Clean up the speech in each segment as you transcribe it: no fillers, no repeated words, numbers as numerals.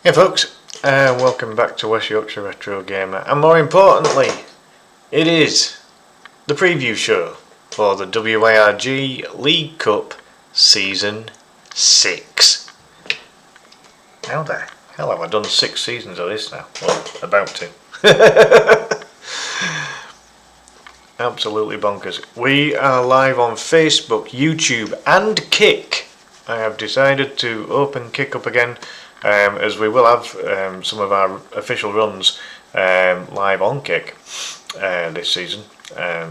Hey folks, welcome back to West Yorkshire Retro Gamer, and more importantly, it is the preview show for the Wyrg League Cup Season 6. How the hell have I done 6 seasons of this now? Well, about to. Absolutely bonkers. We are live on Facebook, YouTube and Kick. I have decided to open Kick up again, as we will have some of our official runs live on Kick this season,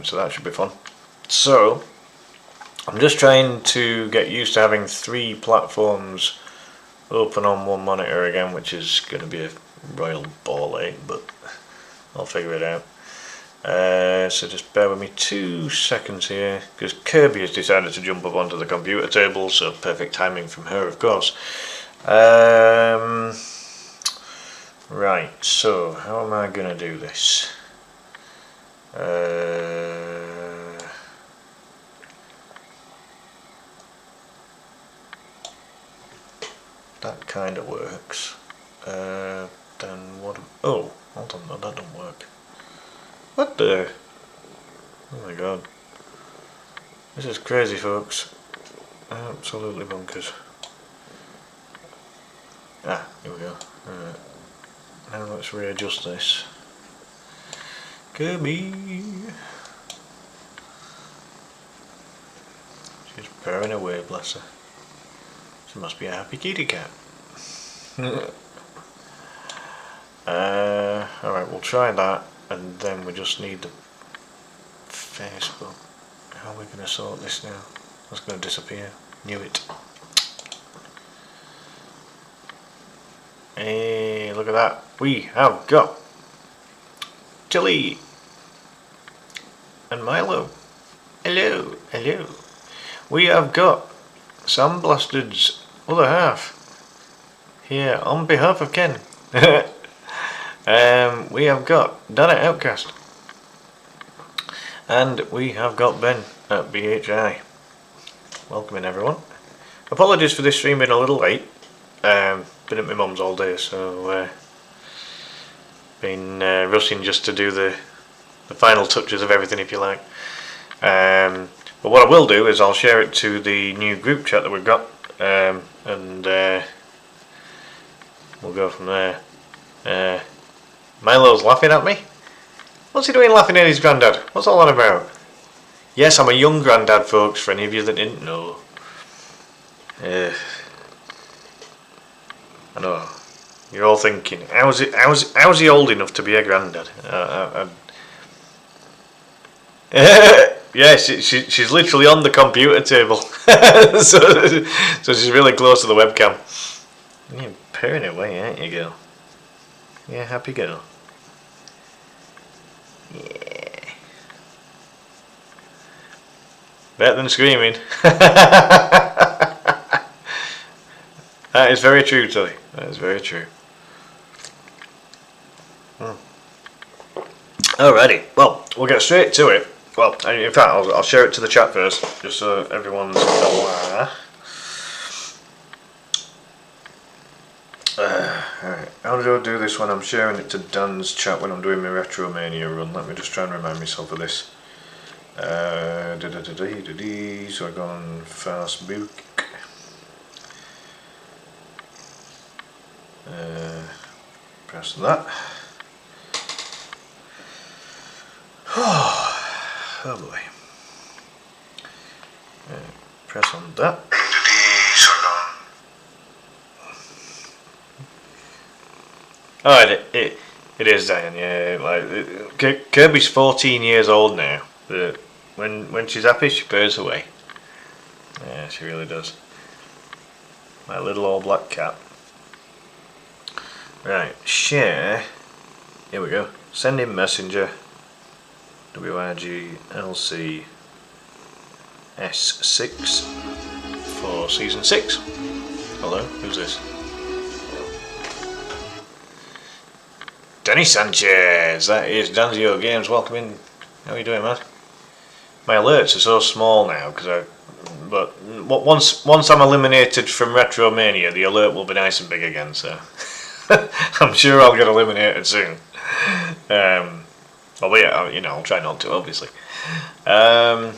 so that should be fun. So I'm just trying to get used to having 3 platforms open on one monitor again, which is going to be a royal ball ache, but I'll figure it out. So just bear with me 2 seconds here, because Kirby has decided to jump up onto the computer table, so perfect timing from her, of course. Right, so how am I going to do this? That kind of works. Then what? Oh, hold on, no, that don't work. What the? Oh my god. This is crazy, folks. Absolutely bonkers. Ah, here we go. Alright. Now let's readjust this. Kirby! She's purring away, bless her. She must be a happy kitty cat. Alright, we'll try that, and then we just need the Facebook. How are we going to sort this now? That's going to disappear. Knew it. Hey, look at that. We have got Tilly and Milo. Hello, hello. We have got Sam Blasted's other half here on behalf of Ken. We have got Dan at Outcast. And we have got Ben at BHI. Welcome in, everyone. Apologies for this stream being a little late. Been at my mum's all day, so been rushing just to do the final touches of everything, if you like. But what I will do is I'll share it to the new group chat that we've got, and we'll go from there. Milo's laughing at me. What's he doing laughing at his granddad? What's all that about? Yes, I'm a young granddad, folks, for any of you that didn't know. I know. You're all thinking, how's he old enough to be a granddad? Yes, she's literally on the computer table. so she's really close to the webcam. You're purring away, aren't you, girl? Yeah, happy girl. Yeah. Better than screaming. That is very true, Tilly. That is very true. Alrighty, well, we'll get straight to it. Well, in fact, I'll share it to the chat first, just so everyone's aware. Alright, how do I do this when I'm sharing it to Dan's chat when I'm doing my Retromania run? Let me just try and remind myself of this. So I go on Facebook. Press that. Oh boy. Press on that. Oh, it is Diane, yeah. Like Kirby's 14 years old now. When she's happy, she purrs away. Yeah, she really does. My little old black cat. Right, share. Here we go. Send in messenger. WRG LC S6 for season 6. Hello, who's this? Danny Sanchez. That is Danzio Games. Welcome in. How are you doing, man? My alerts are so small now but once I'm eliminated from Retromania, the alert will be nice and big again. So I'm sure I'll get eliminated soon. Well, yeah, you know, I'll try not to, obviously. The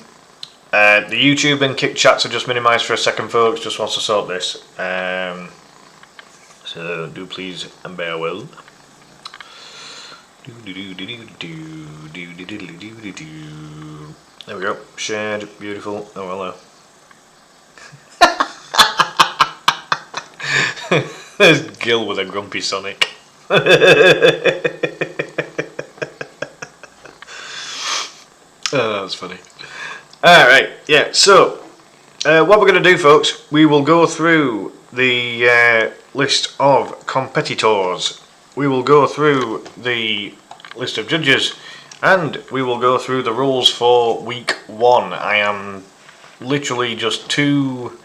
YouTube and Kick chats are just minimised for a second, folks. Just wants to sort this. So do please and bear well. There we go. Shared. Beautiful. Oh, hello. There's Gil with a grumpy Sonic. Oh, that's funny. Alright, yeah, so what we're going to do, folks, we will go through the list of competitors, we will go through the list of judges, and we will go through the rules for week 1. I am literally just 2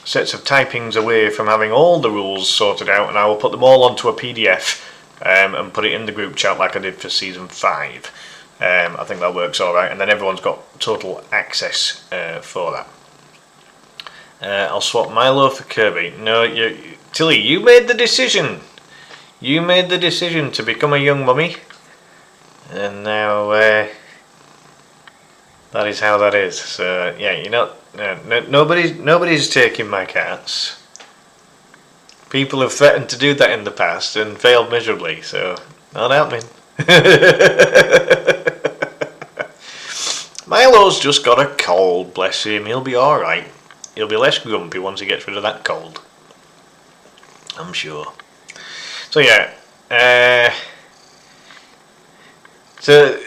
sets of typings away from having all the rules sorted out, and I will put them all onto a PDF and put it in the group chat like I did for season 5. I think that works alright, and then everyone's got total access for that. I'll swap Milo for Kirby. No, Tilly, you made the decision. You made the decision to become a young mummy, and now that is how that is. So yeah, you know, nobody's taking my cats. People have threatened to do that in the past and failed miserably. So not happening. Milo's just got a cold, bless him. He'll be alright. He'll be less grumpy once he gets rid of that cold, I'm sure. So yeah, so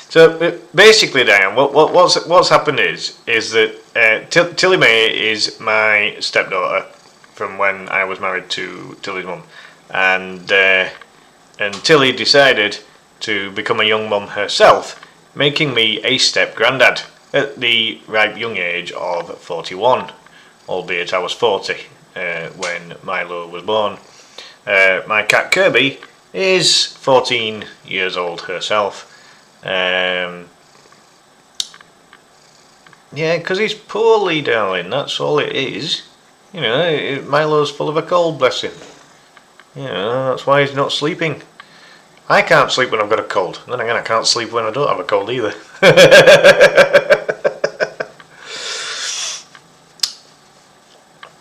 so basically, Diane, what's happened is that Tilly May is my stepdaughter from when I was married to Tilly's mum, and Tilly decided to become a young mum herself, making me a step granddad at the ripe young age of 41, albeit I was 40 when Milo was born. My cat Kirby is 14 years old herself. Yeah, because he's poorly, darling, that's all it is. You know, Milo's full of a cold, bless him. You know, that's why he's not sleeping. I can't sleep when I've got a cold. Then again, I can't sleep when I don't have a cold either.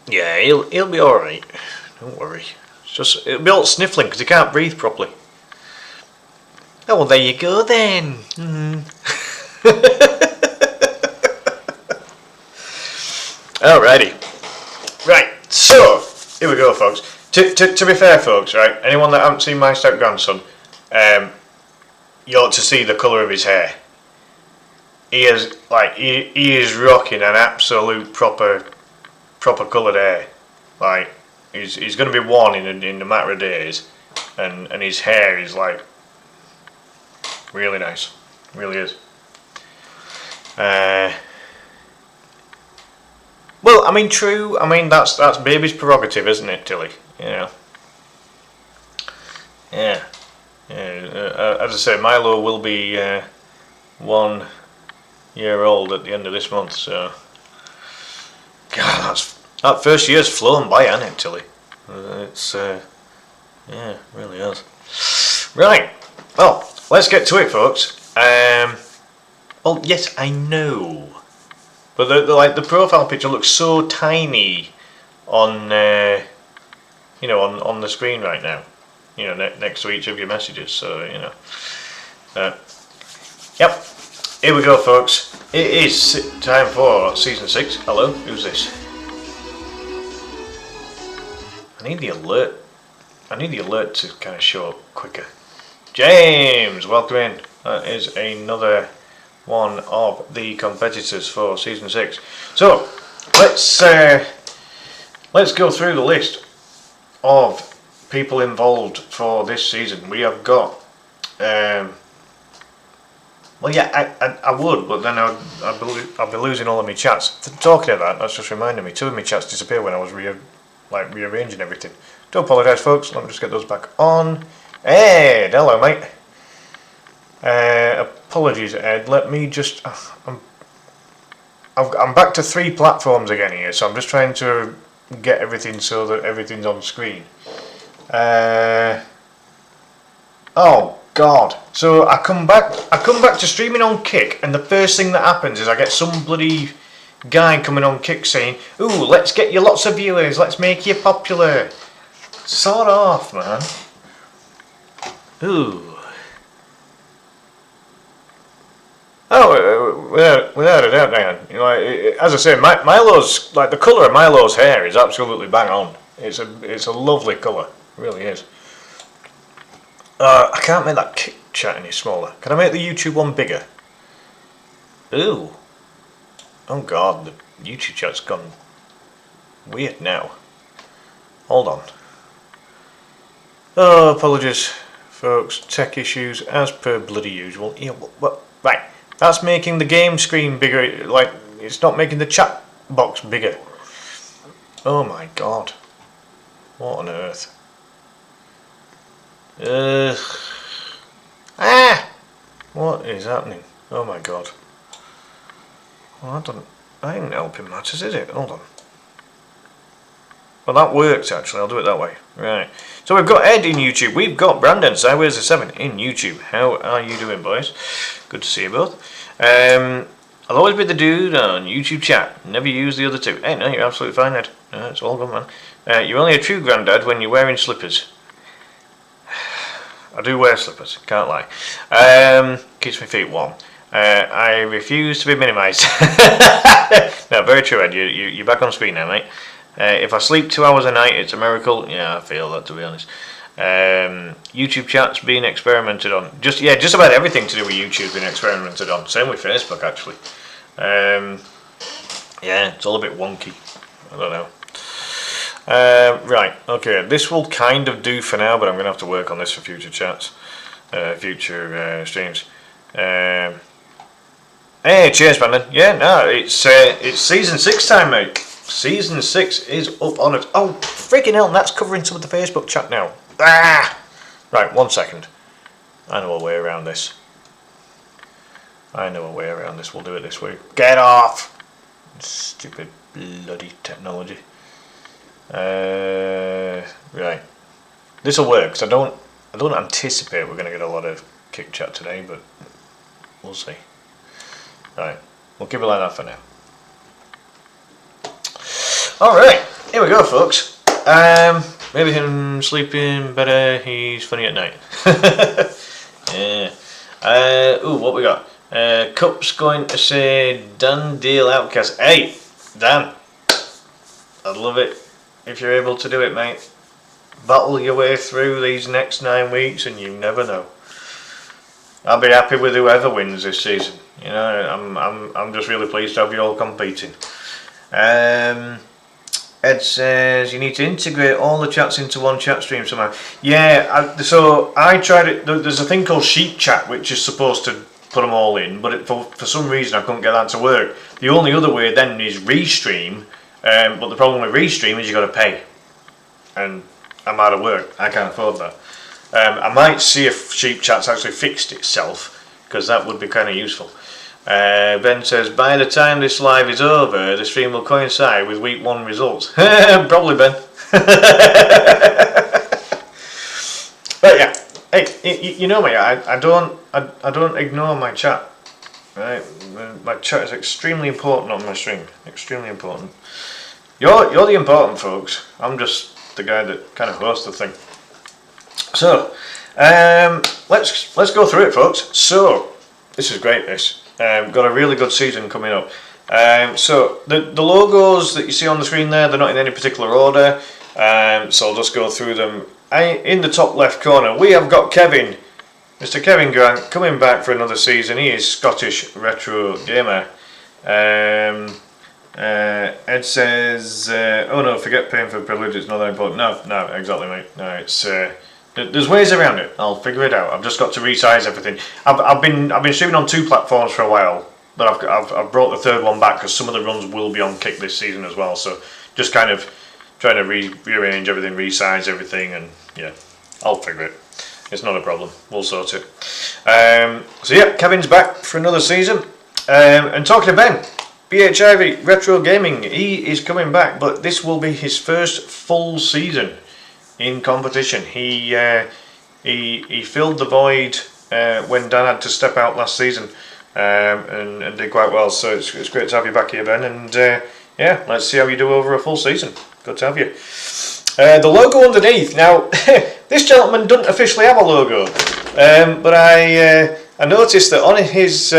Yeah, he'll be alright. Don't worry. It'll be all sniffling because he can't breathe properly. Oh, well, there you go then. Alrighty. Right, so, here we go, folks. To be fair, folks, right, anyone that hasn't seen my step-grandson, you ought to see the colour of his hair. He is rocking an absolute proper coloured hair. Like, he's going to be 1 in a matter of days, and his hair is like really nice, really is. Well, I mean, true. I mean, that's baby's prerogative, isn't it, Tilly? You know. Yeah. As I say, Milo will be 1 year old at the end of this month. So, God, that first year's flown by, hasn't it, Tilly? It's yeah, really is. Right. Well, let's get to it, folks. Well, yes, I know, but the profile picture looks so tiny on you know, on the screen right now. You know, next to each of your messages. So you know. Yep. Here we go, folks. It is time for season 6. Hello, who's this? I need the alert. I need the alert to kind of show up quicker. James, welcome in. That is another one of the competitors for season 6. So let's go through the list of people involved for this season. We have got well, yeah, I would, but then I'll be losing all of my chats. Talking of that, that's just reminding me. 2 of my chats disappeared when I was rearranging everything. Do apologise, folks. Let me just get those back on. Ed, hello, mate. Apologies, Ed. Let me just. I'm back to 3 platforms again here, so I'm just trying to get everything so that everything's on screen. Oh God! So I come back to streaming on Kick, and the first thing that happens is I get some bloody guy coming on Kick saying, "Ooh, let's get you lots of viewers. Let's make you popular." Sort off, man. Ooh. Oh, without a doubt, Dan. You know, as I say, Milo's, like, the colour of Milo's hair is absolutely bang on. It's a lovely colour, it really is. I can't make that Kick chat any smaller. Can I make the YouTube one bigger? Ooh. Oh God, the YouTube chat's gone weird now. Hold on. Oh, apologies, folks. Tech issues as per bloody usual. Yeah, right. That's making the game screen bigger. Like, it's not making the chat box bigger. Oh my God. What on earth? What is happening? Oh my God. Well, that ain't helping matters, is it? Hold on. Well, that works actually. I'll do it that way. Right. So we've got Ed in YouTube. We've got Brandon Sideways the 7 in YouTube. How are you doing, boys? Good to see you both. I'll always be the dude on YouTube chat. Never use the other two. Hey, no, you're absolutely fine, Ed. No, it's all good, man. You're only a true granddad when you're wearing slippers. I do wear slippers, can't lie. Keeps my feet warm. I refuse to be minimised. No, very true, Ed. You're back on screen now, mate. If I sleep 2 hours a night, it's a miracle. Yeah, I feel that, to be honest. YouTube chat's being experimented on. Just about everything to do with YouTube's been experimented on. Same with Facebook, actually. Yeah, it's all a bit wonky. I don't know. Right, okay, this will kind of do for now, but I'm going to have to work on this for future chats, future streams. Hey, cheers, Brandon. Yeah, no, it's season 6 time, mate. Season 6 is up on it. Oh, freaking hell, and that's covering some of the Facebook chat now. Ah! Right, 1 second. I know a way around this. We'll do it this way. Get off! Stupid bloody technology. Right. This'll work, because I don't anticipate we're going to get a lot of Kick chat today, but we'll see. Right, we'll keep it like that for now. Alright, here we go, folks. Maybe him sleeping better, he's funny at night. Yeah. Ooh, what we got? Cup's going to say done deal outcast. Hey, Dan, I'd love it if you're able to do it, mate. Battle your way through these next 9 weeks and you never know. I'll be happy with whoever wins this season. You know, I'm just really pleased to have you all competing. Ed says you need to integrate all the chats into one chat stream somehow. Yeah, so I tried it. There's a thing called Sheet Chat which is supposed to put them all in, but for some reason I couldn't get that to work. The only other way then is Restream, but the problem with Restream is you got to pay, and I'm out of work. I can't afford that. I might see if Sheet Chat's actually fixed itself, because that would be kind of useful. Ben says, by the time this live is over, the stream will coincide with week 1 results. Probably, Ben. But yeah, hey, you know me. I don't ignore my chat. Right, my chat is extremely important on my stream. Extremely important. You're the important folks. I'm just the guy that kind of hosts the thing. So, let's go through it, folks. So, this is great. Got a really good season coming up. So the logos that you see on the screen there, they're not in any particular order. So I'll just go through them. In the top left corner, we have got Kevin, Mr. Kevin Grant, coming back for another season. He is Scottish retro gamer. Ed says, "Oh no, forget paying for privilege. It's not that important." No, exactly, mate. No, it's. There's ways around it. I'll figure it out. I've just got to resize everything. I've been streaming on 2 platforms for a while, but I've brought the 3rd one back because some of the runs will be on Kick this season as well. So just kind of trying to rearrange everything, resize everything, and yeah, I'll figure it. It's not a problem. We'll sort it. So yeah, Kevin's back for another season. And talking to Ben, BHIV Retro Gaming, he is coming back, but this will be his first full season in competition. He filled the void when Dan had to step out last season, and did quite well. So it's great to have you back here, Ben. And yeah, let's see how you do over a full season. Good to have you. The logo underneath. Now, this gentleman doesn't officially have a logo, but I noticed that on his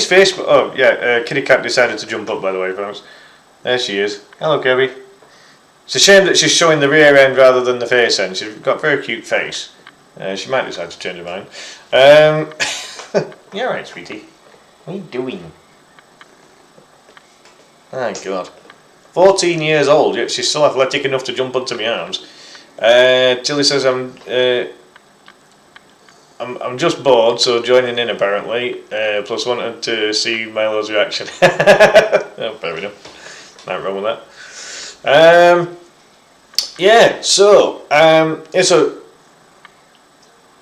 Facebook. Oh yeah, Kitty Cat decided to jump up. By the way, folks, there she is. Hello, Kirby. It's a shame that she's showing the rear end rather than the face end. She's got a very cute face. She might decide to change her mind. You're right, sweetie. What are you doing? Oh God. 14 years old, yet she's still athletic enough to jump onto my arms. Tilly says I'm just bored, so joining in apparently. Plus wanted to see Milo's reaction. Oh, fair enough. Nothing wrong with that. Yeah, so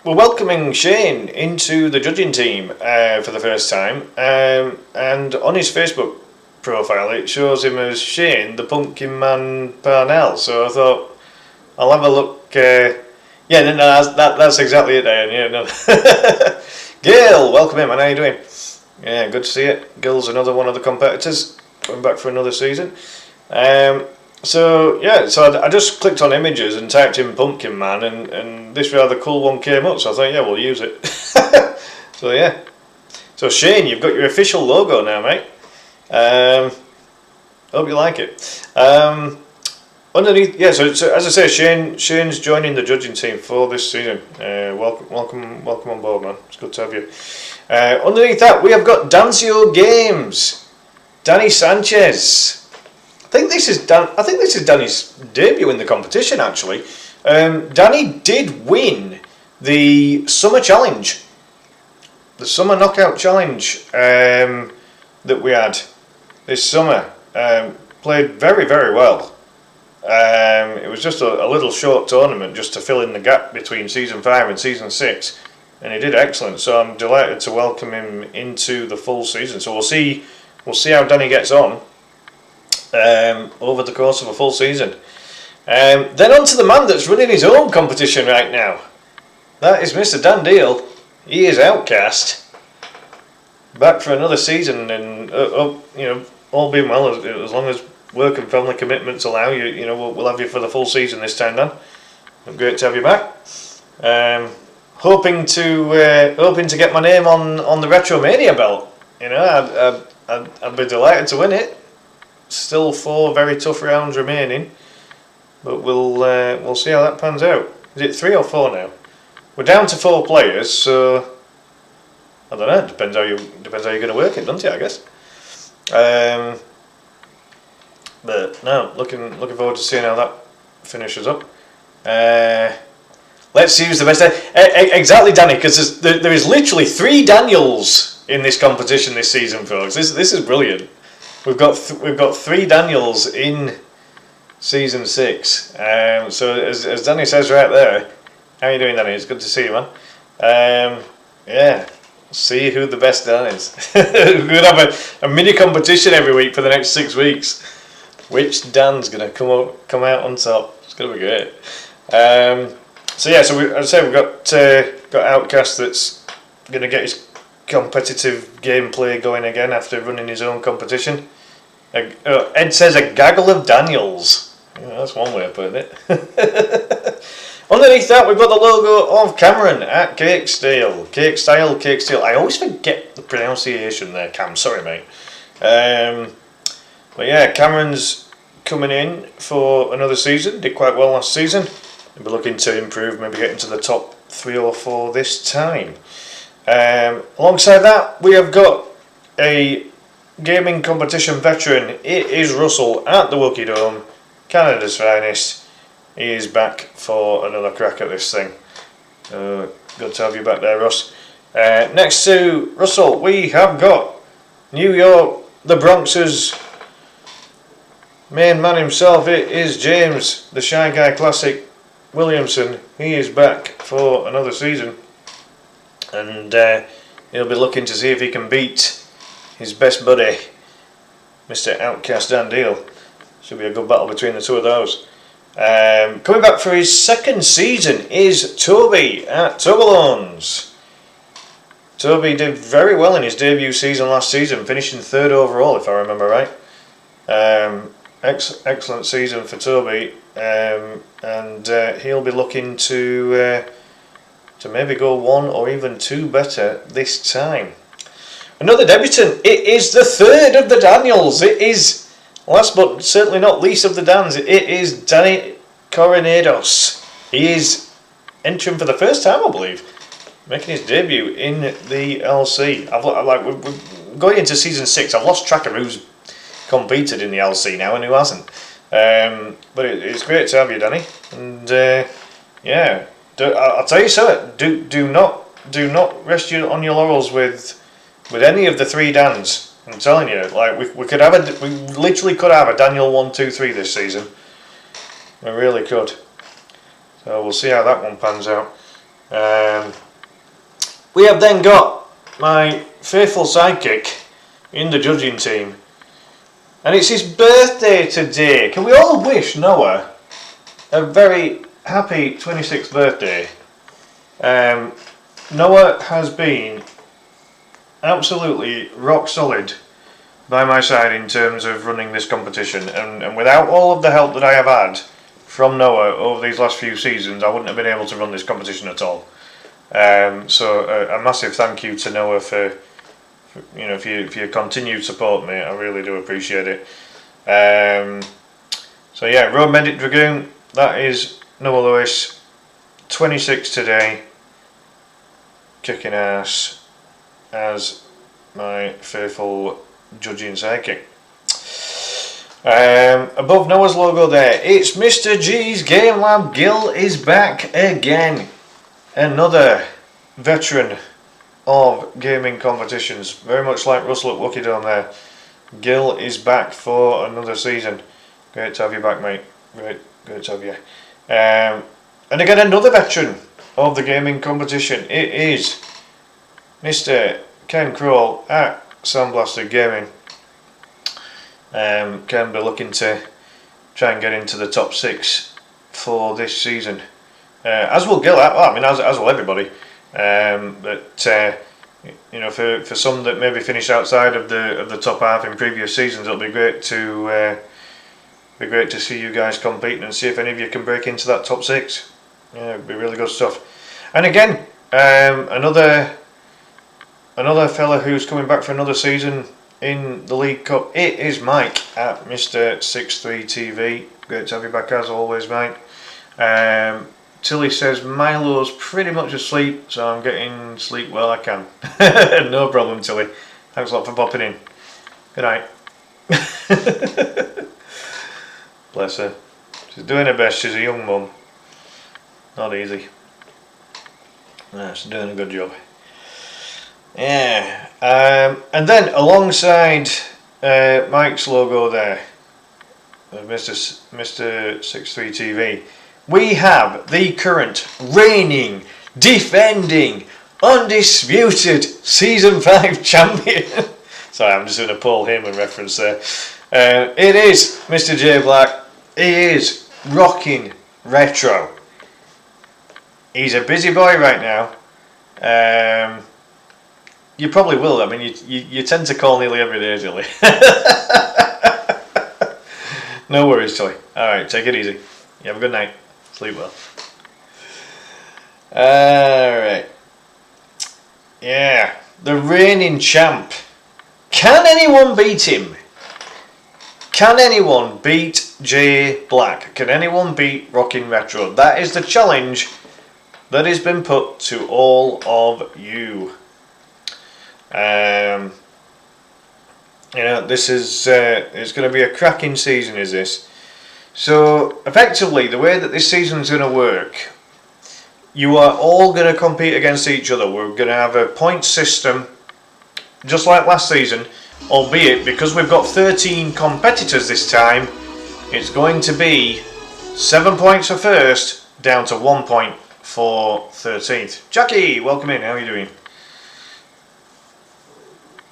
we're welcoming Shane into the judging team for the first time, and on his Facebook profile it shows him as Shane the Pumpkin Man Parnell. So I thought I'll have a look. Yeah, no, that's exactly it, Diane. Yeah, no. Gail, welcome in, man. How you doing? Yeah, good to see it. Gail's another one of the competitors coming back for another season. So yeah, so I just clicked on images and typed in Pumpkin Man, and this rather cool one came up. So I thought, yeah, we'll use it. So yeah, so Shane, you've got your official logo now, mate. Hope you like it. Underneath, yeah. So as I say, Shane's joining the judging team for this season. Welcome on board, man. It's good to have you. Underneath that, we have got Dancio Games, Danny Sanchez. I think this is Danny's debut in the competition. Actually, Danny did win the summer challenge, the summer knockout challenge that we had this summer. Played very well. It was just a little short tournament just to fill in the gap between season 5 and season 6, and he did excellent. So I'm delighted to welcome him into the full season. So we'll see how Danny gets on over the course of a full season. Then on to the man that's running his own competition right now. That is Mr. Dan Deal. He is Outcast, back for another season, and all being well, as long as work and family commitments allow you, we'll have you for the full season this time, Dan. Great to have you back. Hoping to get my name on the Retromania belt. I'd be delighted to win it. Still 4 very tough rounds remaining, but we'll see how that pans out. Is it 3 or 4 now? We're down to 4 players, so I don't know. Depends how you're going to work it, doesn't it? I guess. But no, looking forward to seeing how that finishes up. Let's use the best. Exactly, Danny, because there is literally 3 Daniels in this competition this season, folks. This is brilliant. We've got 3 Daniels in season 6. So as Danny says right there, how are you doing, Danny? It's good to see you, man. Yeah. See who the best Dan is. We're going to have a mini competition every week for the next 6 weeks. Which Dan's going to come out on top? It's going to be great. So yeah, so as I say, we've got Outcast that's going to get his competitive gameplay going again after running his own competition. Ed says a gaggle of Daniels. Yeah, that's one way of putting it. Underneath that, we've got the logo of Cameron at Cake Style. I always forget the pronunciation there, Cam. Sorry, mate. But yeah, Cameron's coming in for another season. Did quite well last season. We'll be looking to improve, maybe get into the top 3 or 4 this time. Alongside that, we have got a gaming competition veteran. It is Russell at the Wookie Dome, Canada's finest. He is back for another crack at this thing. Good to have you back there, Russ. Next to Russell, we have got New York, the Bronx's main man himself. It is James, the Shy Guy Classic Williamson. He is back for another season, and he'll be looking to see if he can beat his best buddy, Mr. Outcast Dan Deal. Should be a good battle between the two of those. Coming back for his second season is Toby at Tobalones. Toby did very well in his debut season last season, finishing 3rd overall if I remember right. Excellent season for Toby, and he'll be looking to maybe go 1 or even 2 better this time. Another debutant. It is the 3rd of the Daniels. It is, last but certainly not least of the Dans, it is Danny Coronados. He is entering for the first time, I believe, making his debut in the LC. We're going into season 6. I've lost track of who's competed in the LC now and who hasn't. But it's great to have you, Danny. And yeah, I'll tell you so. Do not rest on your laurels with any of the 3 Dans. I'm telling you, like we literally could have a Daniel 1, 2, 3 this season. We really could. So we'll see how that one pans out. We have then got my faithful sidekick in the judging team, and it's his birthday today. Can we all wish Noah a very happy 26th birthday? Noah has been absolutely rock solid by my side in terms of running this competition, and without all of the help that I have had from Noah over these last few seasons, I wouldn't have been able to run this competition at all. So a massive thank you to Noah for your continued support, mate. I really do appreciate it. So yeah, Road Medic Dragoon, that is Noah Lewis, 26 today, kicking ass as my faithful judging sidekick. Above Noah's logo there, it's Mr. G's Game Lab. Gil is back again. Another veteran of gaming competitions, very much like Russell at Wookie Dome there. Gil is back for another season. Great to have you back, mate. Great to have you. And again, another veteran of the gaming competition. It is Mr. Ken Kroll at Sandblaster Gaming. Ken be looking to try and get into the top 6 for this season. As will Gil, as will everybody. But for some that maybe finished outside of the top half in previous seasons, it'll be great to see you guys competing and see if any of you can break into that top 6. Yeah, it'd be really good stuff. And again, another fella who's coming back for another season in the League Cup. It is Mike at Mr. 63 TV. Great to have you back as always, Mike. Tilly says Milo's pretty much asleep, so I'm getting sleep while I can. No problem, Tilly. Thanks a lot for popping in. Good night. Bless her. She's doing her best. She's a young mum. Not easy. No, she's doing a good job. Yeah. And then alongside Mike's logo there, Mr. 63 TV, we have the current reigning, defending, undisputed Season 5 champion. Sorry, I'm just doing a Paul Heyman reference there. It is Mr. J Black. He is rocking retro. He's a busy boy right now. You probably will. I mean, you tend to call nearly every day, Tilly. No worries, Tilly. Alright, take it easy. You have a good night. Sleep well. Alright. Yeah. The reigning champ. Can anyone beat him? Can anyone beat J Black? Can anyone beat Rockin' Retro? That is the challenge that has been put to all of you. This is it's going to be a cracking season, is this? So effectively, the way that this season is going to work, you are all going to compete against each other. We're going to have a point system, just like last season, albeit because we've got 13 competitors this time, it's going to be 7 points for first, down to 1 point for 13th. Jackie, welcome in. How are you doing?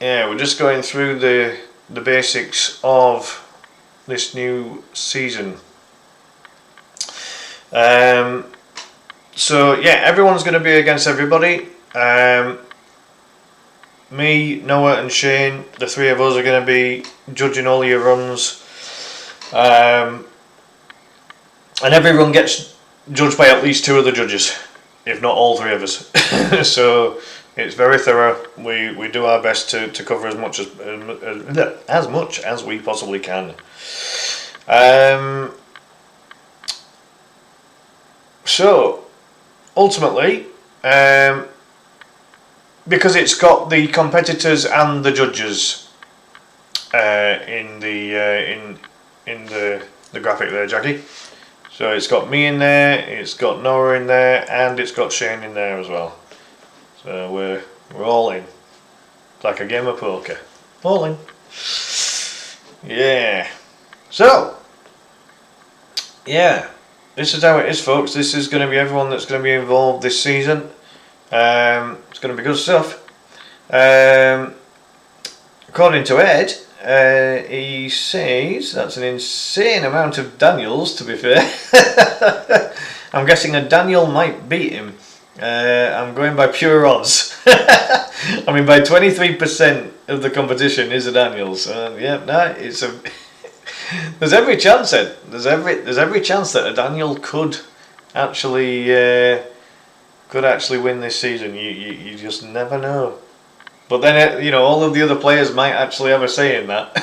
yeah, we're just going through the basics of this new season. So yeah, everyone's going to be against everybody. Me, Noah and Shane, the three of us are going to be judging all your runs. And every run gets judged by at least two of the judges, if not all three of us. So it's very thorough. We do our best to cover as much as we possibly can. So ultimately, because it's got the competitors and the judges in the graphic there, Jackie. So it's got me in there, it's got Noah in there, and it's got Shane in there as well. So we're all in. It's like a game of poker. All in. Yeah. So yeah, this is how it is, folks. This is going to be everyone that's going to be involved this season. It's going to be good stuff. According to Ed, he says that's an insane amount of Daniels, to be fair. I'm guessing a Daniel might beat him. I'm going by pure odds. I mean, by 23% of the competition is a Daniels. Yeah, no, it's a... There's every chance, Ed. There's every chance that a Daniel could actually win this season. You just never know. But then all of the other players might actually have a say in that.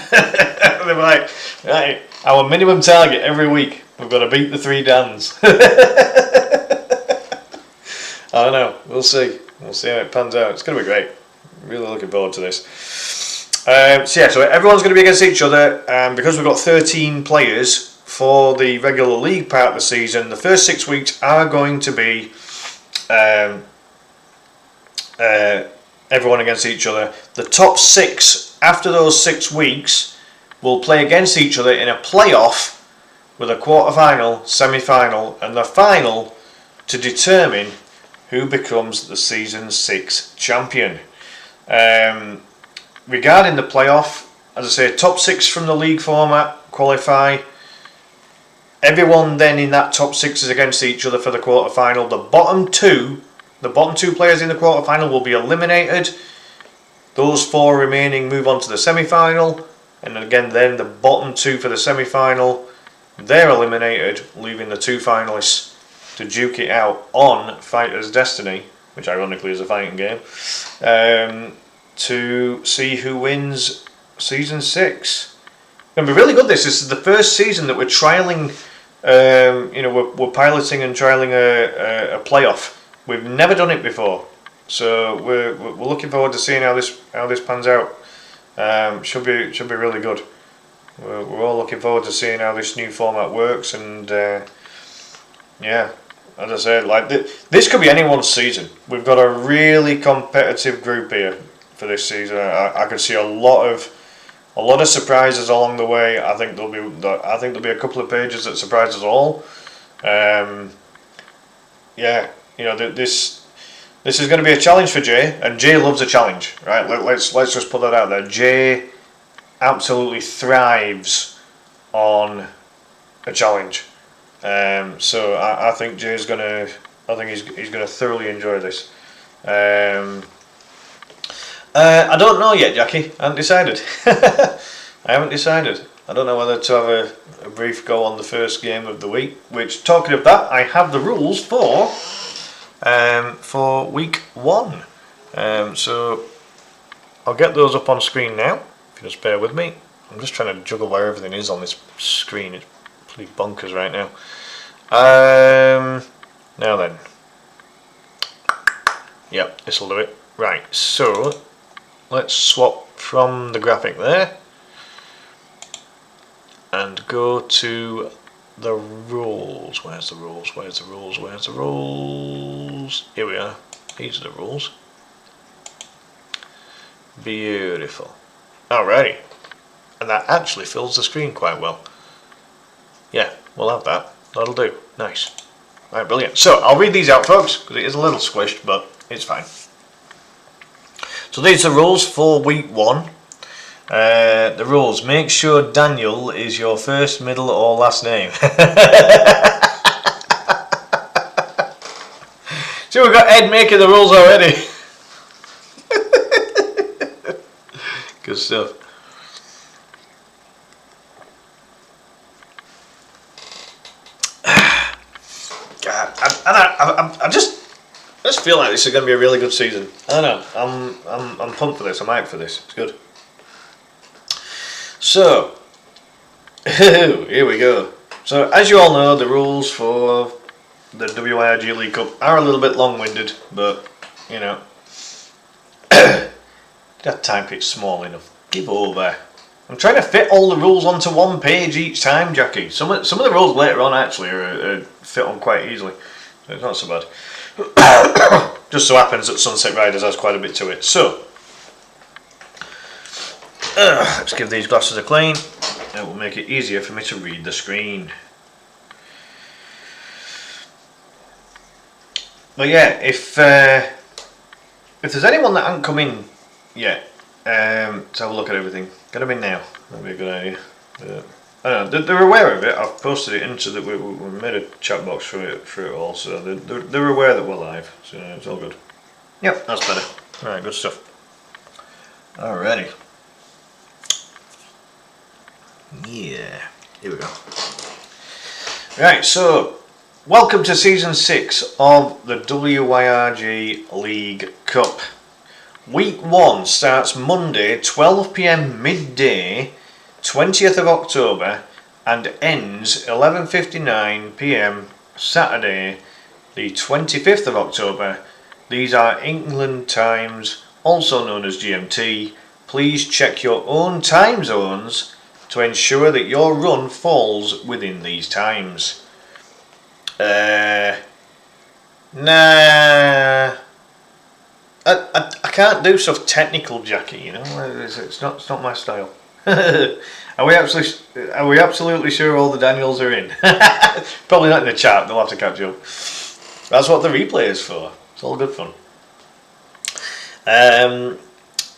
They're like, right, our minimum target every week, we've got to beat the 3 Dans. I don't know. We'll see. We'll see how it pans out. It's going to be great. Really looking forward to this. So everyone's going to be against each other, and because we've got 13 players for the regular league part of the season, the first 6 weeks are going to be everyone against each other. The top 6 after those 6 weeks will play against each other in a playoff with a quarter-final, semi-final, and the final to determine who becomes the season 6 champion. Regarding the playoff, as I say, top 6 from the league format qualify. Everyone then in that top 6 is against each other for the quarter final. The bottom two players in the quarter final will be eliminated. Those 4 remaining move on to the semi final, and again then the bottom 2 for the semi final, they're eliminated, leaving the 2 finalists to duke it out on Fighter's Destiny, which ironically is a fighting game. To see who wins season 6. It's going to be really good. This is the first season that we're trialing. We're piloting and trialing a playoff. We've never done it before, so we're looking forward to seeing how this pans out. Should be really good. We're all looking forward to seeing how this new format works, and yeah, as I said, like this could be anyone's season. We've got a really competitive group here for this season. I could see a lot of surprises along the way. I think there'll be a couple of pages that surprise us all. This is going to be a challenge for Jay, and Jay loves a challenge, right? Let's just put that out there. Jay absolutely thrives on a challenge. So I think Jay's gonna. I think he's gonna thoroughly enjoy this. I don't know yet, Jackie. I haven't decided. I haven't decided. I don't know whether to have a brief go on the first game of the week. Which, talking of that, I have the rules for week 1. So I'll get those up on screen now. If you just bear with me, I'm just trying to juggle where everything is on this screen. It's pretty bonkers right now. Now then, yep, this will do it. Right, so let's swap from the graphic there and go to the rules. Where's the rules? Where's the rules? Where's the rules? Here we are. These are the rules. Beautiful. Alrighty. And that actually fills the screen quite well. Yeah, we'll have that. That'll do. Nice. Right, brilliant. So I'll read these out, folks, because it is a little squished, but it's fine. So these are the rules for week 1. The rules: make sure Daniel is your first, middle or last name. See, we've got Ed making the rules already. Good stuff. God, I just feel like this is going to be a really good season. I don't know. I'm pumped for this. I'm hyped for this. It's good. So, here we go. So, as you all know, the rules for the Wyrg League Cup are a little bit long-winded, but you know, that type it small enough. Give over. I'm trying to fit all the rules onto one page each time, Jackie. Some of the rules later on actually are fit on quite easily, so it's not so bad. Just so happens that Sunset Riders has quite a bit to it. So, let's give these glasses a clean. It will make it easier for me to read the screen. But yeah, if there's anyone that hasn't come in yet to have a look at everything, get them in now. That'd be a good idea. I don't know, they're aware of it. I've posted it into the. We made a chat box for it all, so they're aware that we're live. So it's all good. Yep, that's better. All right, good stuff. Alrighty. Yeah, here we go. Right, so welcome to season 6 of the Wyrg League Cup. Week 1 starts Monday, 12 PM midday, 20th of October, and ends 11:59 PM Saturday, the 25th of October. These are England times, also known as GMT. Please check your own time zones to ensure that your run falls within these times. Nah, I can't do stuff technical, Jackie. You know, it's not my style. Are we absolutely sure all the Daniels are in? Probably not in the chat. They'll have to catch up. That's what the replay is for. It's all good fun.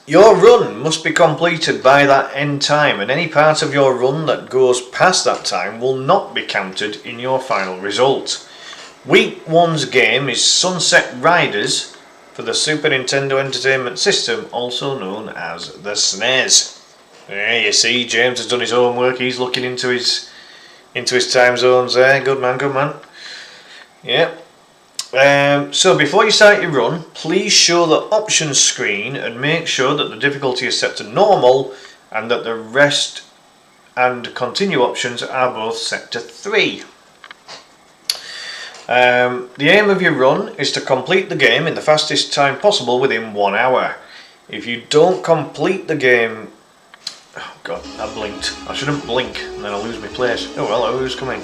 Your run must be completed by that end time, and any part of your run that goes past that time will not be counted in your final result. Week 1's game is Sunset Riders for the Super Nintendo Entertainment System, also known as the SNES. Yeah, you see, James has done his homework. He's looking into his time zones there. Good man, good man. Yeah. So before you start your run, please show the options screen and make sure that the difficulty is set to normal and that the rest and continue options are both set to 3. The aim of your run is to complete the game in the fastest time possible within 1 hour. If you don't complete the game... Oh god, I blinked. I shouldn't blink and then I'll lose my place. Oh well, who's coming?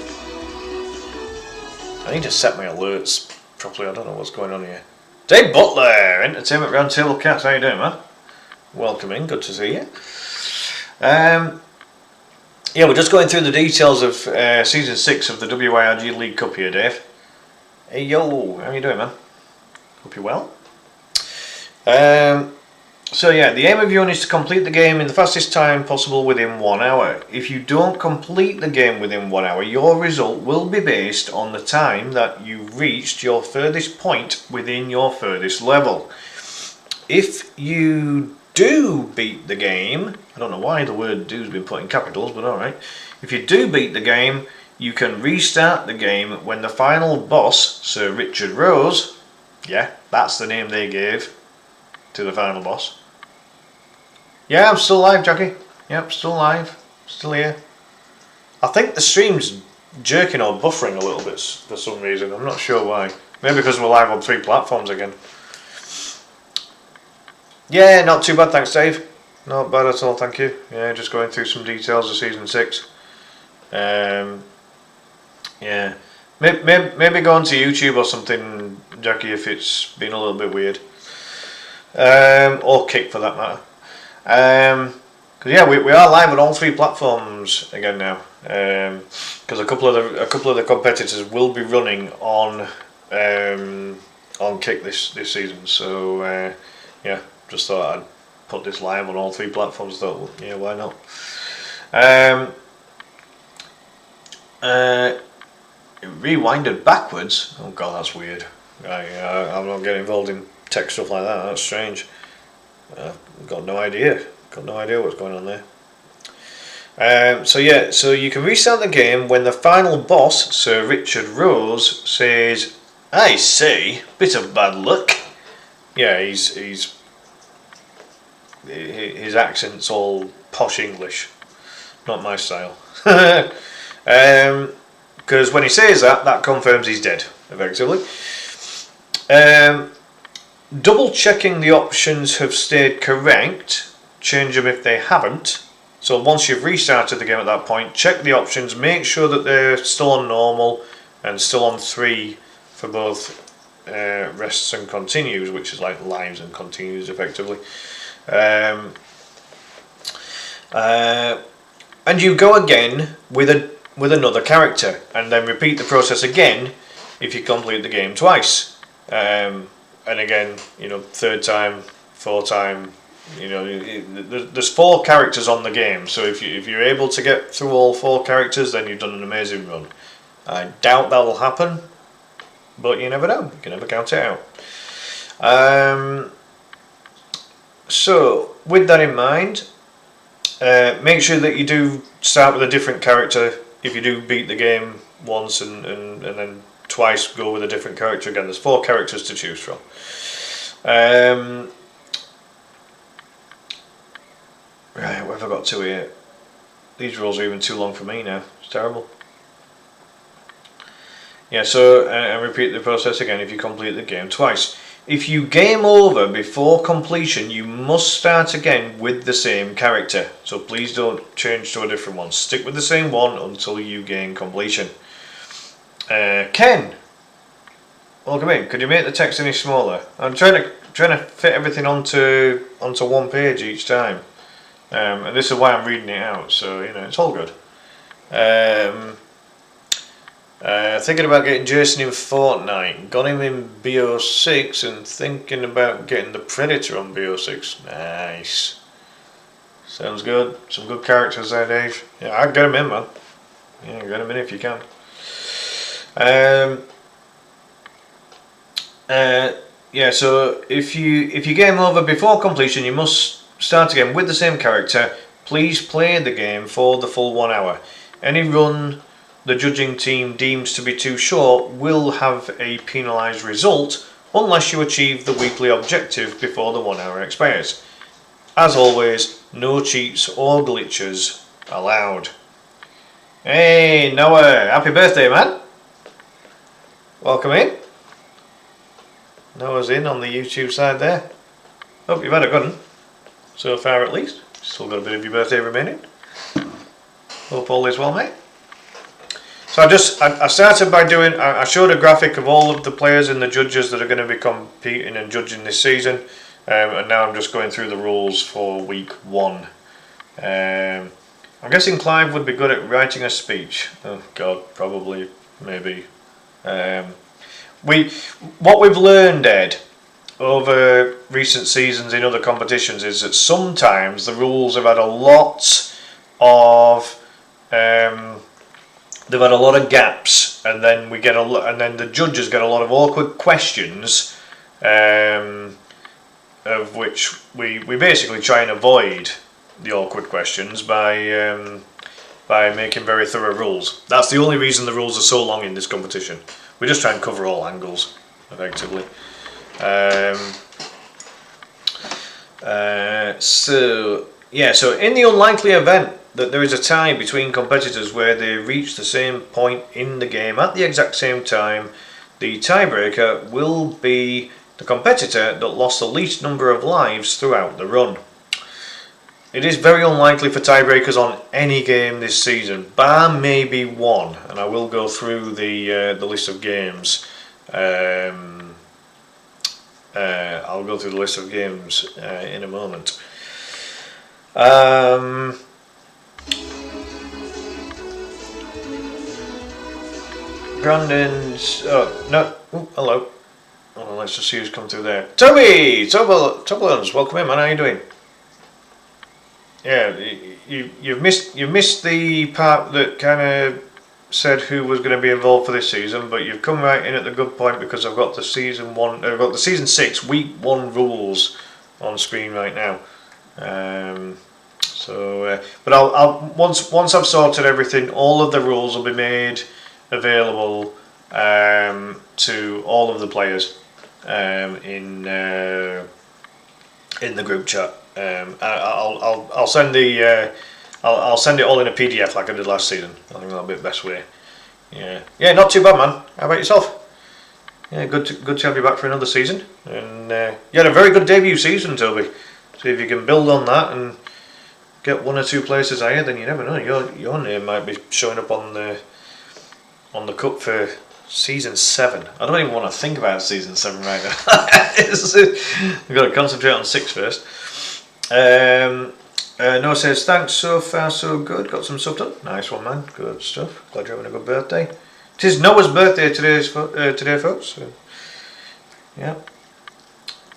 I need to set my alerts properly. I don't know what's going on here. Dave Butler, Entertainment Roundtable Cast. How you doing, man? Welcome in. Good to see you. Yeah, we're just going through the details of season 6 of the Wyrg League Cup here, Dave. Hey yo, how you doing, man? Hope you're well. So yeah, the aim of your run is to complete the game in the fastest time possible within 1 hour. If you don't complete the game within 1 hour, your result will be based on the time that you reached your furthest point within your furthest level. If you do beat the game, I don't know why the word do has been put in capitals, but alright. If you do beat the game, you can restart the game when the final boss, Sir Richard Rose, yeah, that's the name they gave to the final boss. Yeah, I'm still live, Jackie. Yep, still live. Still here. I think the stream's jerking or buffering a little bit for some reason. I'm not sure why. Maybe because we're live on 3 platforms again. Yeah, not too bad, thanks, Dave. Not bad at all, thank you. Yeah, just going through some details of season 6. Yeah. Maybe go onto YouTube or something, Jackie, if it's been a little bit weird. Or Kick for that matter. Because yeah, we are live on all 3 platforms again now. Because a couple of the competitors will be running on Kick this season. So yeah, just thought I'd put this live on all 3 platforms. Thought, yeah, why not? Rewinded backwards. Oh god, that's weird. I'm not getting involved in tech stuff like that. That's strange. Got no idea. Got no idea what's going on there. So you can restart the game when the final boss, Sir Richard Rose, says, "I say, bit of bad luck." Yeah, his accent's all posh English, not my style. Because when he says that, that confirms he's dead, effectively. Double checking the options have stayed correct, change them if they haven't. So once you've restarted the game at that point, check the options, make sure that they're still on normal and still on 3 for both rests and continues, which is like lives and continues effectively. And you go again with another character, and then repeat the process again if you complete the game twice. And again, 3rd time, 4th time. There's 4 characters on the game, so if you're able to get through all 4 characters, then you've done an amazing run. I doubt that'll happen, but you never know. You can never count it out. So with that in mind, make sure that you do start with a different character. If you do beat the game once and then twice go with a different character again. There's 4 characters to choose from. Right, what have I got to here? These rules are even too long for me now. It's terrible. Yeah, so and repeat the process again if you complete the game twice. If you game over before completion, you must start again with the same character. So please don't change to a different one. Stick with the same one until you gain completion. Ken, welcome in. Could you make the text any smaller? I'm trying to fit everything onto one page each time. And this is why I'm reading it out, so it's all good. Thinking about getting Jason in Fortnite. Got him in BO6 and thinking about getting the Predator on BO6. Nice. Sounds good. Some good characters there, Dave. Yeah, I'd get him in, man. Yeah, get him in if you can. Yeah, so if you game over before completion, you must start again with the same character. Please play the game for the full 1 hour. Any run the judging team deems to be too short will have a penalised result unless you achieve the weekly objective before the 1 hour expires. As always, no cheats or glitches allowed. Hey Noah, happy birthday, man. Welcome in. Noah's in on the YouTube side there. Hope you've had a good one. So far at least. Still got a bit of your birthday remaining. Hope all is well, mate. So I started by I showed a graphic of all of the players and the judges that are going to be competing and judging this season. And now I'm just going through the rules for week 1. I'm guessing Clive would be good at writing a speech. Oh God, probably, maybe. What we've learned, Ed, over recent seasons in other competitions is that sometimes the rules have had a lot of they've had a lot of gaps, and then and then the judges get a lot of awkward questions, of which we basically try and avoid the awkward questions by making very thorough rules. That's the only reason the rules are so long in this competition. We just try and cover all angles effectively. So in the unlikely event that there is a tie between competitors where they reach the same point in the game at the exact same time, the tiebreaker will be the competitor that lost the least number of lives throughout the run. It is very unlikely for tiebreakers on any game this season, bar maybe one, and I will go through the list of games. I'll go through the list of games in a moment. Brandon's... Oh, no. Ooh, hello. hold on, let's just see who's come through there. Toby! Toblerons, welcome in, man. How you doing? Yeah, you've missed the part that kind of said who was going to be involved for this season, but you've come right in at the good point because I've got the season 6 week 1 rules on screen right now. But I'll once I've sorted everything, all of the rules will be made available to all of the players in the group chat. I'll send I'll send it all in a PDF like I did last season. I think that'll be the best way. Yeah, not too bad, man. How about yourself? Yeah, good to have you back for another season. And you had a very good debut season, Toby. So if you can build on that and get 1 or 2 places higher, then you never know. Your name might be showing up on the cup for season 7. I don't even want to think about season 7 right now. We've got to concentrate on 6 first. Noah says, thanks, so far so good. Got some stuff done. Nice one, man. Good stuff. Glad you're having a good birthday. It is Noah's birthday today, folks. So, yeah.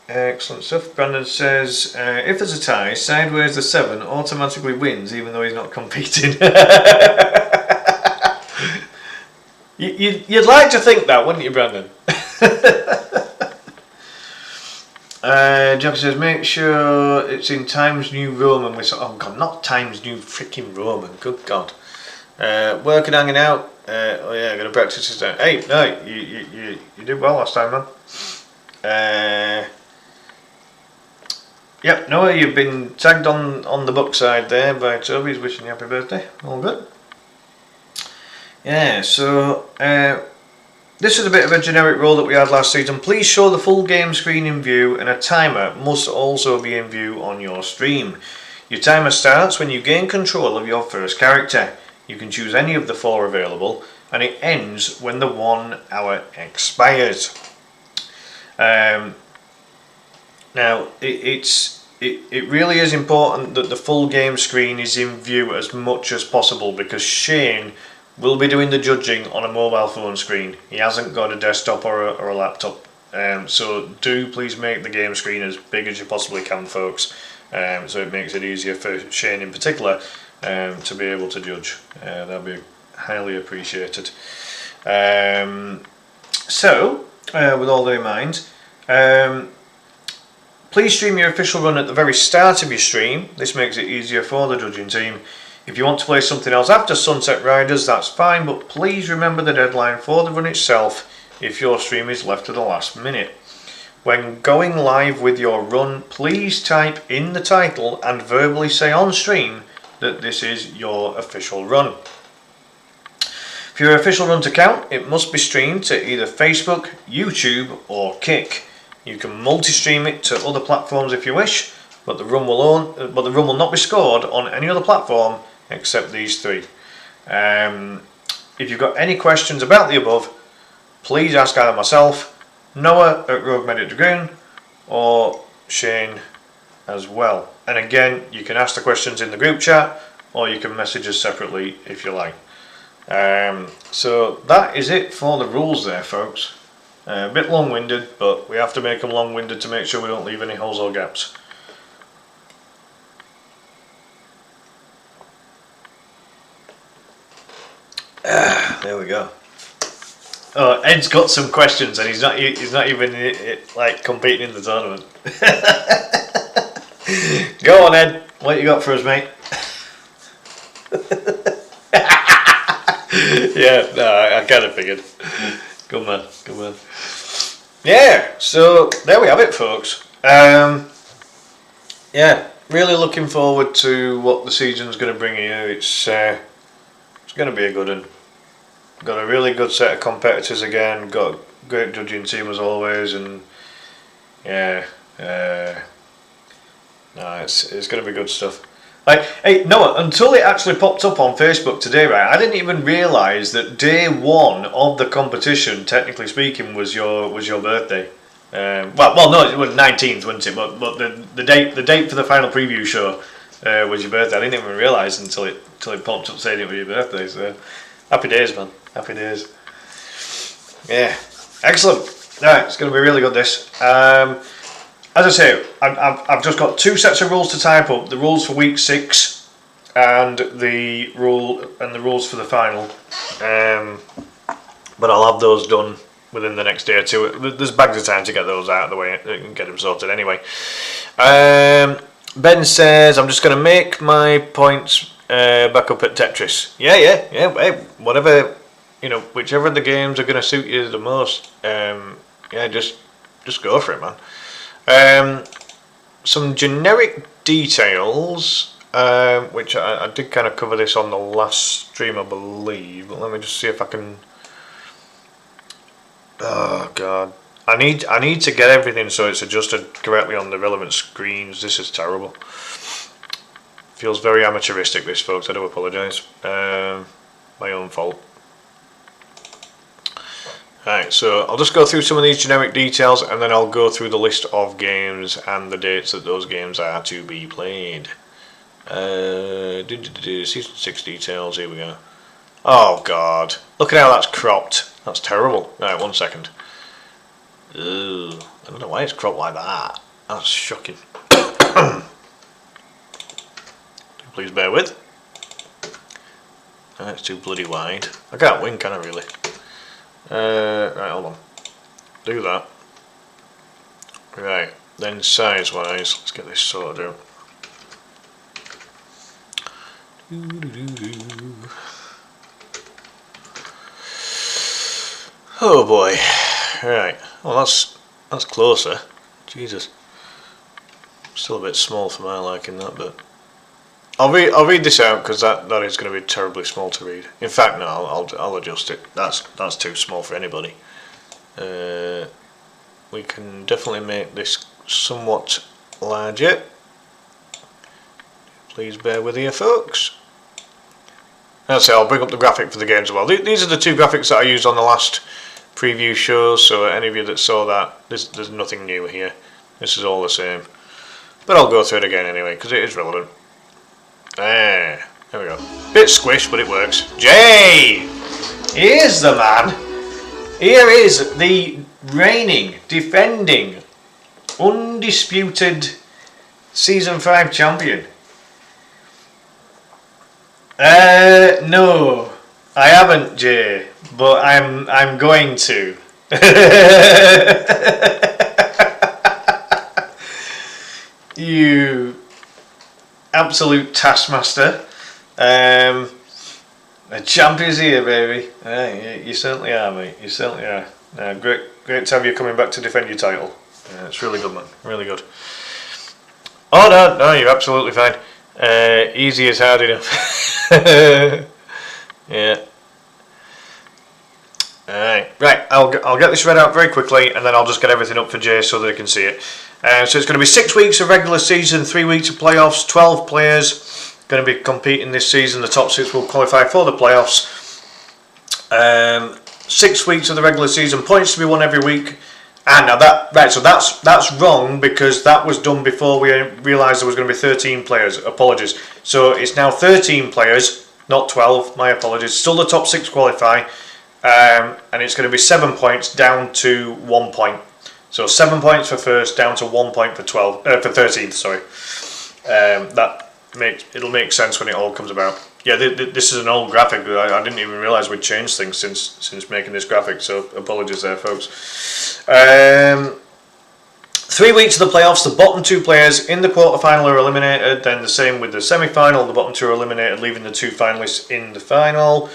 Excellent stuff. Brandon says, if there's a tie, Sideways the 7 automatically wins even though he's not competing. You'd like to think that, wouldn't you, Brandon? Jack says, make sure it's in Times New Roman. Oh God, not Times New freaking Roman. Good God. Working, hanging out. Oh yeah, gonna practice this time. Hey, no, you did well last time, man. Yep, Noah, you've been tagged on the book side there by Toby. He's wishing you happy birthday. All good. Yeah, so this is a bit of a generic rule that we had last season. Please show the full game screen in view, and a timer must also be in view on your stream. Your timer starts when you gain control of your first character. You can choose any of the 4 available, and it ends when the 1 hour expires. Now, it really is important that the full game screen is in view as much as possible, because Shane will be doing the judging on a mobile phone screen. He hasn't got a desktop or a laptop. So do please make the game screen as big as you possibly can, folks. So it makes it easier for Shane in particular to be able to judge. That'll be highly appreciated. So, with all that in mind, please stream your official run at the very start of your stream. This makes it easier for the judging team. If you want to play something else after Sunset Riders, that's fine, but please remember the deadline for the run itself if your stream is left to the last minute. When going live with your run, please type in the title and verbally say on stream that this is your official run. For your official run to count, it must be streamed to either Facebook, YouTube or Kick. You can multi-stream it to other platforms if you wish, but the run will not be scored on any other platform except these 3. If you've got any questions about the above, please ask either myself, Noah at Rogue Medic Dragoon, or Shane as well. And again, you can ask the questions in the group chat, or you can message us separately if you like. So that is it for the rules there, folks. A bit long-winded, but we have to make them long-winded to make sure we don't leave any holes or gaps. There we go. Oh, Ed's got some questions, and he's not even like competing in the tournament. Go on, Ed. What you got for us, mate? Yeah, no, I kind of figured. Good man, good man. Yeah, so there we have it, folks. Yeah, really looking forward to what the season's going to bring you. It's going to be a good one. Got a really good set of competitors again. Got a great judging team as always, and yeah, no, it's going to be good stuff. Like, hey Noah, until it actually popped up on Facebook today, right? I didn't even realise that day 1 of the competition, technically speaking, was your birthday. Well, no, it was 19th, wasn't it? But the date for the final preview show was your birthday. I didn't even realise until it popped up saying it was your birthday. So happy days, man. Happy days. Yeah, excellent. Right, it's going to be really good. This. As I say, I've just got 2 sets of rules to type up: the rules for week 6 and the rules for the final. But I'll have those done within the next day or two. There's bags of time to get those out of the way and get them sorted anyway. Ben says, I'm just going to make my points back up at Tetris. Yeah. Hey, whatever, whichever of the games are going to suit you the most. Just go for it, man. Some generic details, which I did kind of cover this on the last stream, I believe. But let me just see if I can. Oh God, I need to get everything so it's adjusted correctly on the relevant screens. This is terrible. Feels very amateuristic, this, folks. I do apologise. My own fault. Right, so I'll just go through some of these generic details, and then I'll go through the list of games and the dates that those games are to be played. Season 6 details. Here we go. Oh God, look at how that's cropped. That's terrible. Right, 1 second. Ugh, I don't know why it's cropped like that. That's shocking. Please bear with. That's too bloody wide. I can't win, can I really? Right, hold on. Do that. Right, then size wise, let's get this sorted out. Oh boy. Right. Well, that's closer. Jesus. Still a bit small for my liking, that, but I'll read this out because that is going to be terribly small to read. In fact, no, I'll adjust it. That's too small for anybody. We can definitely make this somewhat larger. Please bear with you, folks. That's it. I'll bring up the graphic for the games as well. These are the 2 graphics that I used on the last preview shows, so any of you that saw that, there's nothing new here. This is all the same. But I'll go through it again anyway, because it is relevant. There we go. Bit squish, but it works. Jay! Here's the man. Here is the reigning, defending, undisputed Season 5 champion. No, I haven't, Jay, but I'm going to. You absolute taskmaster. The champion's here, baby. You certainly are, mate. You certainly are. Great to have you coming back to defend your title. It's really good, man. Really good. Oh no, you're absolutely fine. Easy is hard enough. Yeah. Right. I'll get this read out very quickly, and then I'll just get everything up for Jay so that he can see it. So it's going to be 6 weeks of regular season, 3 weeks of playoffs, 12 players going to be competing this season. The top 6 will qualify for the playoffs. 6 weeks of the regular season, points to be won every week. And now that's wrong because that was done before we realised there was going to be 13 players. Apologies. So it's now 13 players, not 12. My apologies. Still the top 6 qualify, and it's going to be 7 points down to 1 point. So 7 points for first, down to 1 point for 13th. Sorry. It'll make sense when it all comes about. Yeah, this is an old graphic. I didn't even realise we'd changed things since making this graphic, so apologies there, folks. 3 weeks of the playoffs, the bottom 2 players in the quarterfinal are eliminated, then the same with the semi-final, the bottom 2 are eliminated, leaving the 2 finalists in the final.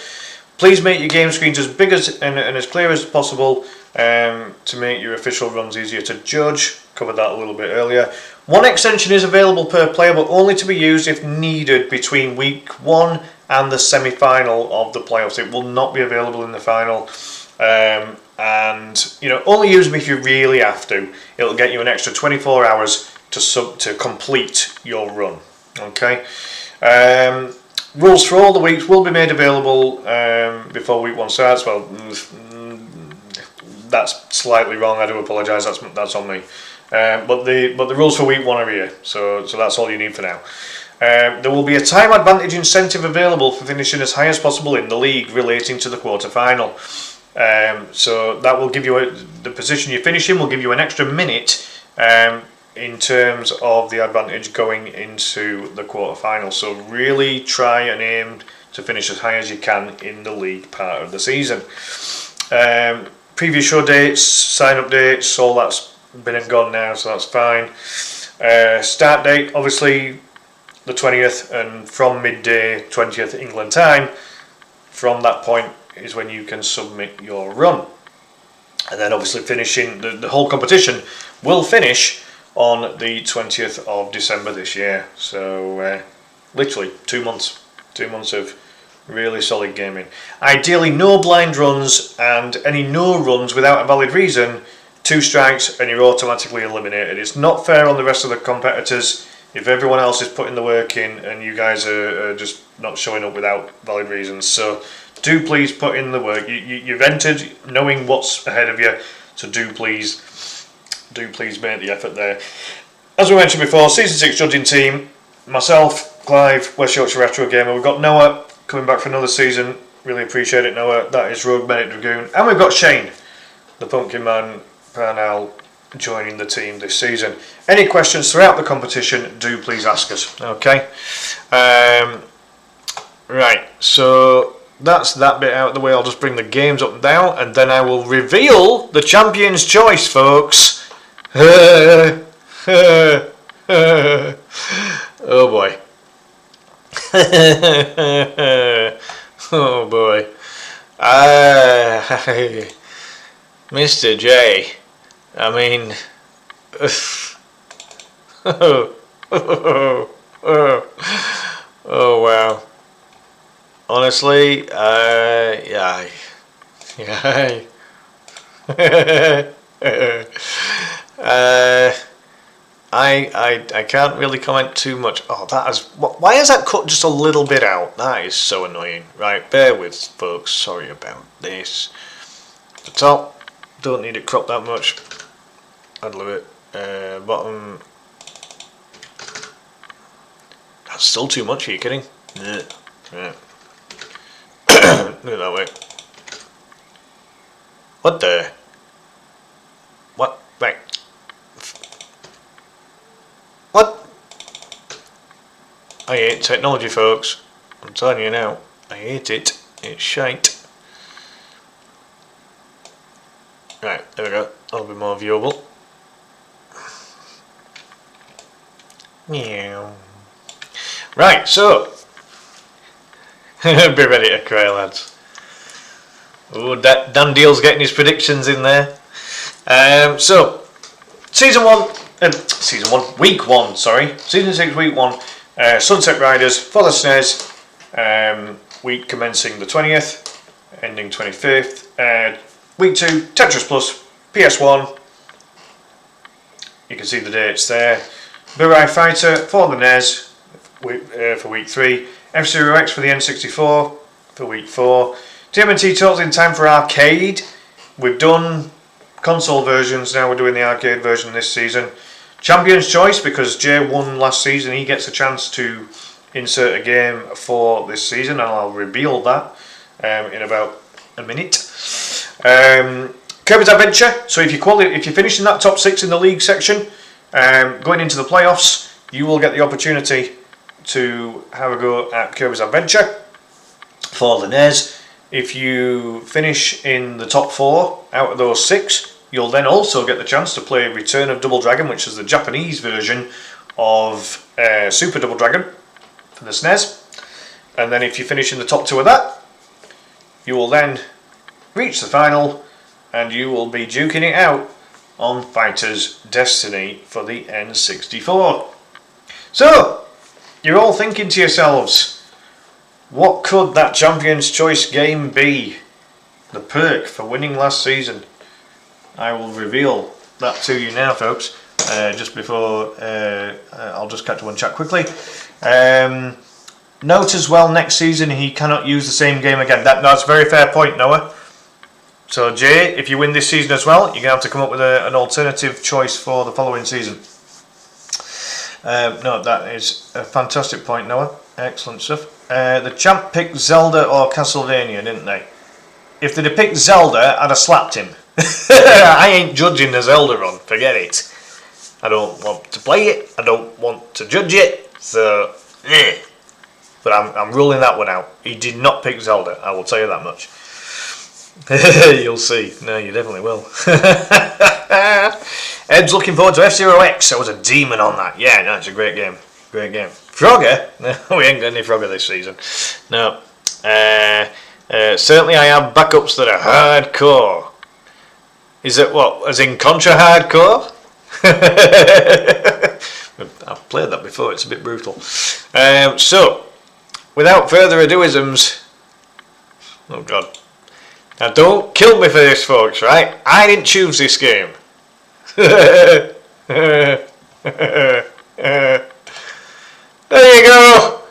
Please make your game screens as big and as clear as possible to make your official runs easier to judge. Covered that a little bit earlier. 1 extension is available per player, but only to be used if needed between week 1 and the semi-final of the playoffs. It will not be available in the final, and only use them if you really have to. It'll get you an extra 24 hours to complete your run. Okay. Rules for all the weeks will be made available before week 1 starts. Well, that's slightly wrong. I do apologise. That's on me. But the rules for week 1 are here, so that's all you need for now. There will be a time advantage incentive available for finishing as high as possible in the league relating to the quarter final. So that will give you the position you finish in will give you an extra minute in terms of the advantage going into the quarterfinals. So really try and aim to finish as high as you can in the league part of the season. Previous show dates, sign up dates, all that's been and gone now, so that's fine. Start date, obviously the 20th, and from midday 20th England time. From that point is when you can submit your run, and then obviously finishing the whole competition will finish on the 20th of December this year. So literally 2 months of really solid gaming. Ideally no blind runs, and any no runs without a valid reason, 2 strikes and you're automatically eliminated. It's not fair on the rest of the competitors if everyone else is putting the work in and you guys are just not showing up without valid reasons. So do please put in the work. You've entered knowing what's ahead of you, so do please make the effort there. As we mentioned before, Season 6 judging team, myself, Clive, West Yorkshire Retro Gamer, we've got Noah coming back for another season. Really appreciate it, Noah. That is Rogue Medic Dragoon. And we've got Shane, the Pumpkin Man Parnell, joining the team this season. Any questions throughout the competition, do please ask us. Okay. Right, so that's that bit out of the way. I'll just bring the games up now, and then I will reveal the champion's choice, folks. Oh boy. Oh boy. Mr. J. I mean, oh wow. Honestly, yeah. I can't really comment too much. Oh, that is. Why is that cut just a little bit out? That is so annoying. Right, bear with, folks. Sorry about this. The top, don't need it cropped that much. I'd love it. Bottom. That's still too much. Are you kidding? Yeah. Do it that way. What the? What? Right. What? I hate technology, folks. I'm telling you now. I hate it. It's shite. Right, there we go. A little bit more viewable. Meow. Right, so. Be ready to cry, lads. Oh, Dan Deal's getting his predictions in there. So, week 1, sorry. Season 6, week 1. Sunset Riders for the SNES. Week commencing the 20th, ending 25th. Week 2, Tetris Plus, PS1. You can see the dates there. Burai Fighter for the NES for week 3. F-Zero X for the N64 for week 4. TMNT Totals in Time for Arcade. We've done console versions, now we're doing the arcade version this season. Champion's Choice, because Jay won last season, he gets a chance to insert a game for this season, and I'll reveal that in about a minute. Kirby's Adventure, so if you finish in that top 6 in the league section, going into the playoffs, you will get the opportunity to have a go at Kirby's Adventure for the NES. If you finish in the top 4 out of those 6, you'll then also get the chance to play Return of Double Dragon, which is the Japanese version of Super Double Dragon for the SNES. And then if you finish in the top 2 of that, you will then reach the final, and you will be duking it out on Fighter's Destiny for the N64. So, you're all thinking to yourselves, what could that Champion's Choice game be? The perk for winning last season. I will reveal that to you now, folks. Just before, I'll just cut to one chat quickly. Note as well, next season he cannot use the same game again. That's a very fair point, Noah. So Jay, if you win this season as well, you're going to have to come up with an alternative choice for the following season. No, that is a fantastic point, Noah. Excellent stuff. The champ picked Zelda or Castlevania, didn't they? if they'd have picked Zelda, I'd have slapped him. I ain't judging the Zelda run, forget it. I don't want to play it, I don't want to judge it, so but I'm ruling that one out. He did not pick Zelda, I will tell you that much. You'll see. No, you definitely will. Ed's looking forward to F-Zero X. I was a demon on that. Yeah, no, it's a great game. Great game. Frogger? No, we ain't got any Frogger this season. No. Certainly I have backups that are hardcore. Is it what? As in Contra hardcore? I've played that before, it's a bit brutal. So, without further ado-isms... Oh god. Now don't kill me for this, folks, right? I didn't choose this game. There you go.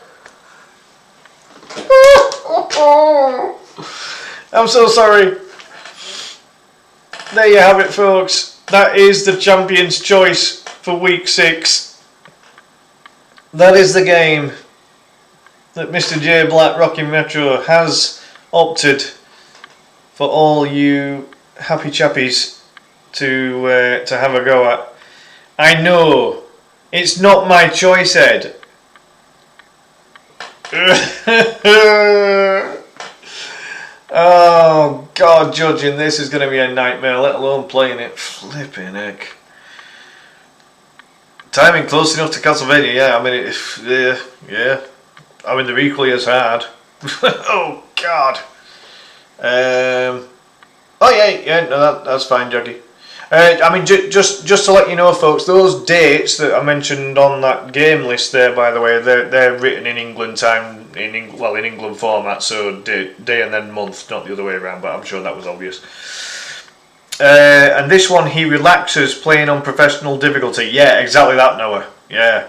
I'm so sorry. There you have it, folks. That is the champion's choice for week 6. That is the game that Mr. J Black Rocking Metro has opted for all you happy chappies to have a go at. I know it's not my choice, Ed. Oh God, judging this is going to be a nightmare, let alone playing it. Flipping heck. Timing close enough to Castlevania, yeah. I mean, yeah. I mean, they're equally as hard. Oh God. Oh yeah, no, that's fine, Juggy. I mean, just to let you know, folks, those dates that I mentioned on that game list there, by the way, they're written in England time, in England format, so day and then month, not the other way around. But I'm sure that was obvious. And this one, he relaxes playing on professional difficulty. Yeah, exactly that, Noah. Yeah.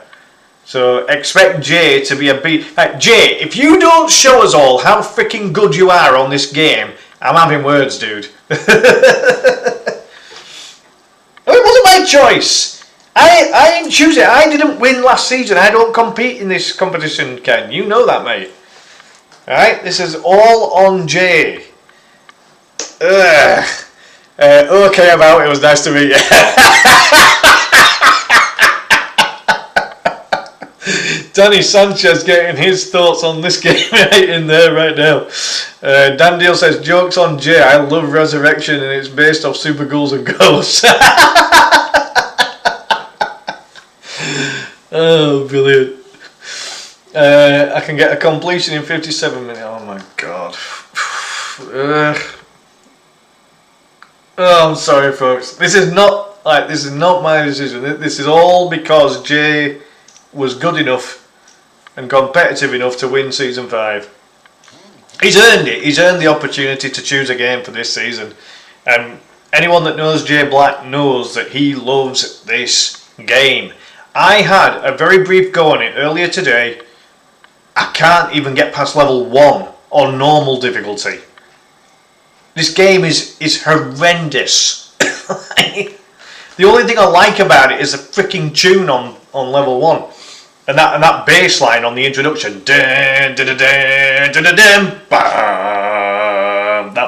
So expect Jay to be a beat. Like, Jay, if you don't show us all how freaking good you are on this game, I'm having words, dude. It wasn't my choice. I didn't choose it. I didn't win last season. I don't compete in this competition, Ken. You know that, mate. Alright, this is all on Jay. Okay about it was nice to meet you. Danny Sanchez getting his thoughts on this game right in there right now. Dan Deal says, jokes on Jay, I love Resurrection and it's based off Super Ghouls and Ghosts. Oh, brilliant. I can get a completion in 57 minutes. Oh my god. Oh, I'm sorry, folks. This is not my decision. This is all because Jay was good enough and competitive enough to win season 5. He's earned it. He's earned the opportunity to choose a game for this season. And anyone that knows Jay Black knows that he loves this game. I had a very brief go on it earlier today. I can't even get past level 1 on normal difficulty. This game is horrendous. The only thing I like about it is the freaking tune on level 1. And that bass line on the introduction. That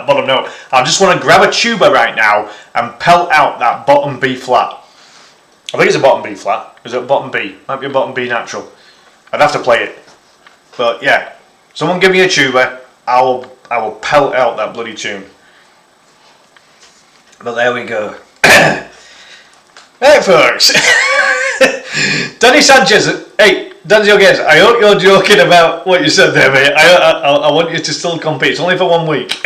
bottom note. I just want to grab a tuba right now and pelt out that bottom B flat. I think it's a bottom B flat. Is it a bottom B? Might be a bottom B natural. I'd have to play it. But yeah. Someone give me a tuba. I will pelt out that bloody tune. But there we go. Right, folks. Danny Sanchez. Hey, Danzio Games, I hope you're joking about what you said there, mate. I want you to still compete. It's only for 1 week.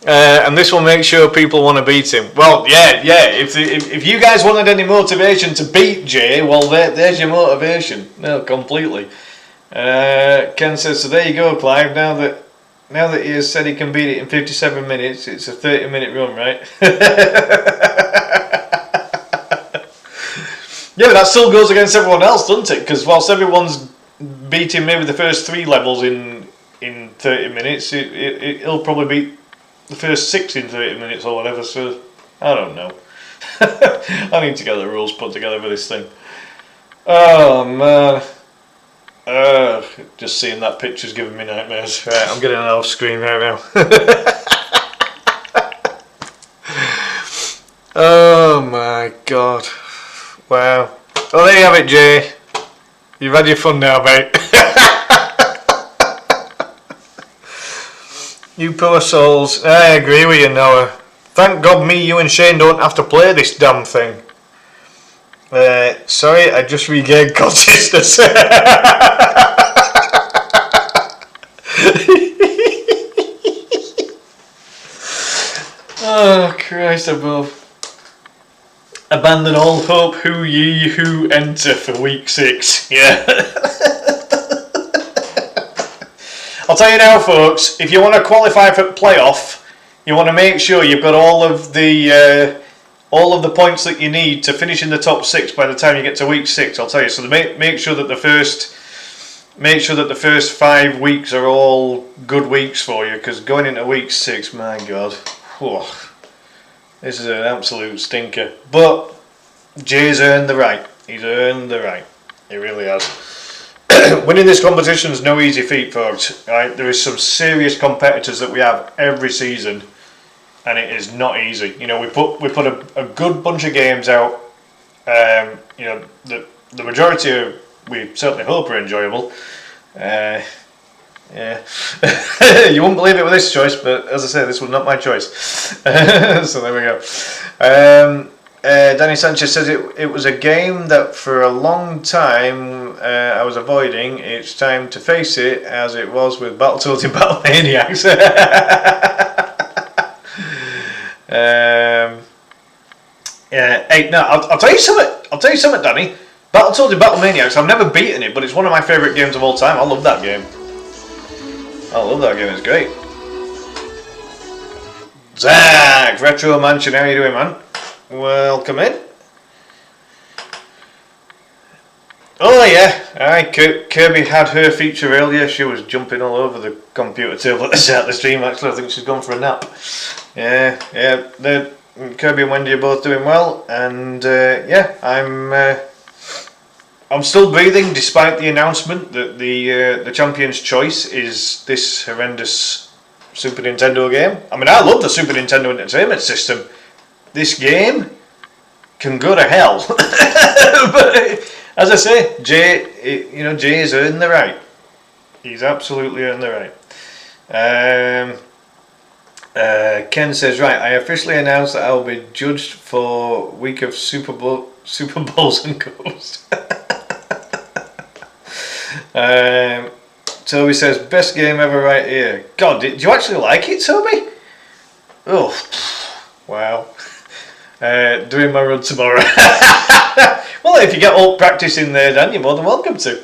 And this will make sure people want to beat him. Well, yeah. If you guys wanted any motivation to beat Jay, well, there's your motivation. No, completely. Ken says, so there you go, Clive. Now that he has said he can beat it in 57 minutes, it's a 30-minute run, right? Yeah, but that still goes against everyone else, doesn't it? Because whilst everyone's beating maybe the first 3 levels in 30 minutes, it'll probably beat the first 6 in 30 minutes or whatever, so I don't know. I need to get the rules put together for this thing. Oh, man. Just seeing that picture's giving me nightmares. Right, I'm getting an off screen right now. Oh my god. Wow. Well, there you have it, Jay. You've had your fun now, mate. You poor souls. I agree with you, Noah. Thank God me, you and Shane don't have to play this damn thing. Sorry, I just regained consciousness. Oh, Christ above. Abandon all hope, who ye who enter for week 6. Yeah. I'll tell you now, folks, if you want to qualify for playoff, you want to make sure you've got all of the points that you need to finish in the top 6 by the time you get to week 6. I'll tell you. So make sure that the first 5 weeks are all good weeks for you, because going into week 6, my God, whew, this is an absolute stinker. But Jay's earned the right. He's earned the right. He really has. Winning this competition is no easy feat, folks. Right? There is some serious competitors that we have every season, and it is not easy. You know, we put a good bunch of games out. You know, the majority of, we certainly hope, are enjoyable. Yeah. You wouldn't believe it with this choice, but as I say, this was not my choice. So there we go. Danny Sanchez says it was a game that for a long time I was avoiding. It's time to face it, as it was with Battletoads and Battle Maniacs. Yeah. Hey, no, I'll tell you something. Danny. Battletoads and Battle Maniacs, I've never beaten it, but it's one of my favourite games of all time. I love that game. It's great. Zach, Retro Mansion, how you doing, man? Welcome in. Oh yeah, aye, Kirby had her feature earlier. She was jumping all over the computer table at the start of the stream. Actually, I think she's gone for a nap. Yeah. Kirby and Wendy are both doing well, and yeah, I'm still breathing despite the announcement that the Champion's Choice is this horrendous Super Nintendo game. I mean, I love the Super Nintendo Entertainment System. This game can go to hell. But as I say, Jay has earned the right. He's absolutely earned the right. Ken says, right, I officially announced that I'll be judged for week of Super Bowls and Ghosts. Toby says, best game ever right here. God, did you actually like it, Toby? Oh, wow. Doing my run tomorrow. Well, if you get all practice in there, Dan, you're more than welcome to.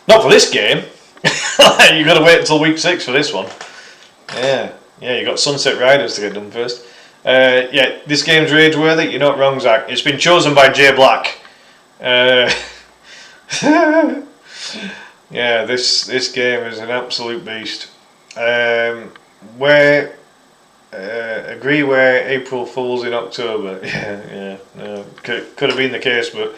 Not for this game. You've got to wait until week 6 for this one. Yeah, you got Sunset Riders to get done first. Yeah, this game's rage worthy. You're not wrong, Zach. It's been chosen by Jay Black. Yeah, this game is an absolute beast. Agree where April Fools in October. Yeah, no, could have been the case, but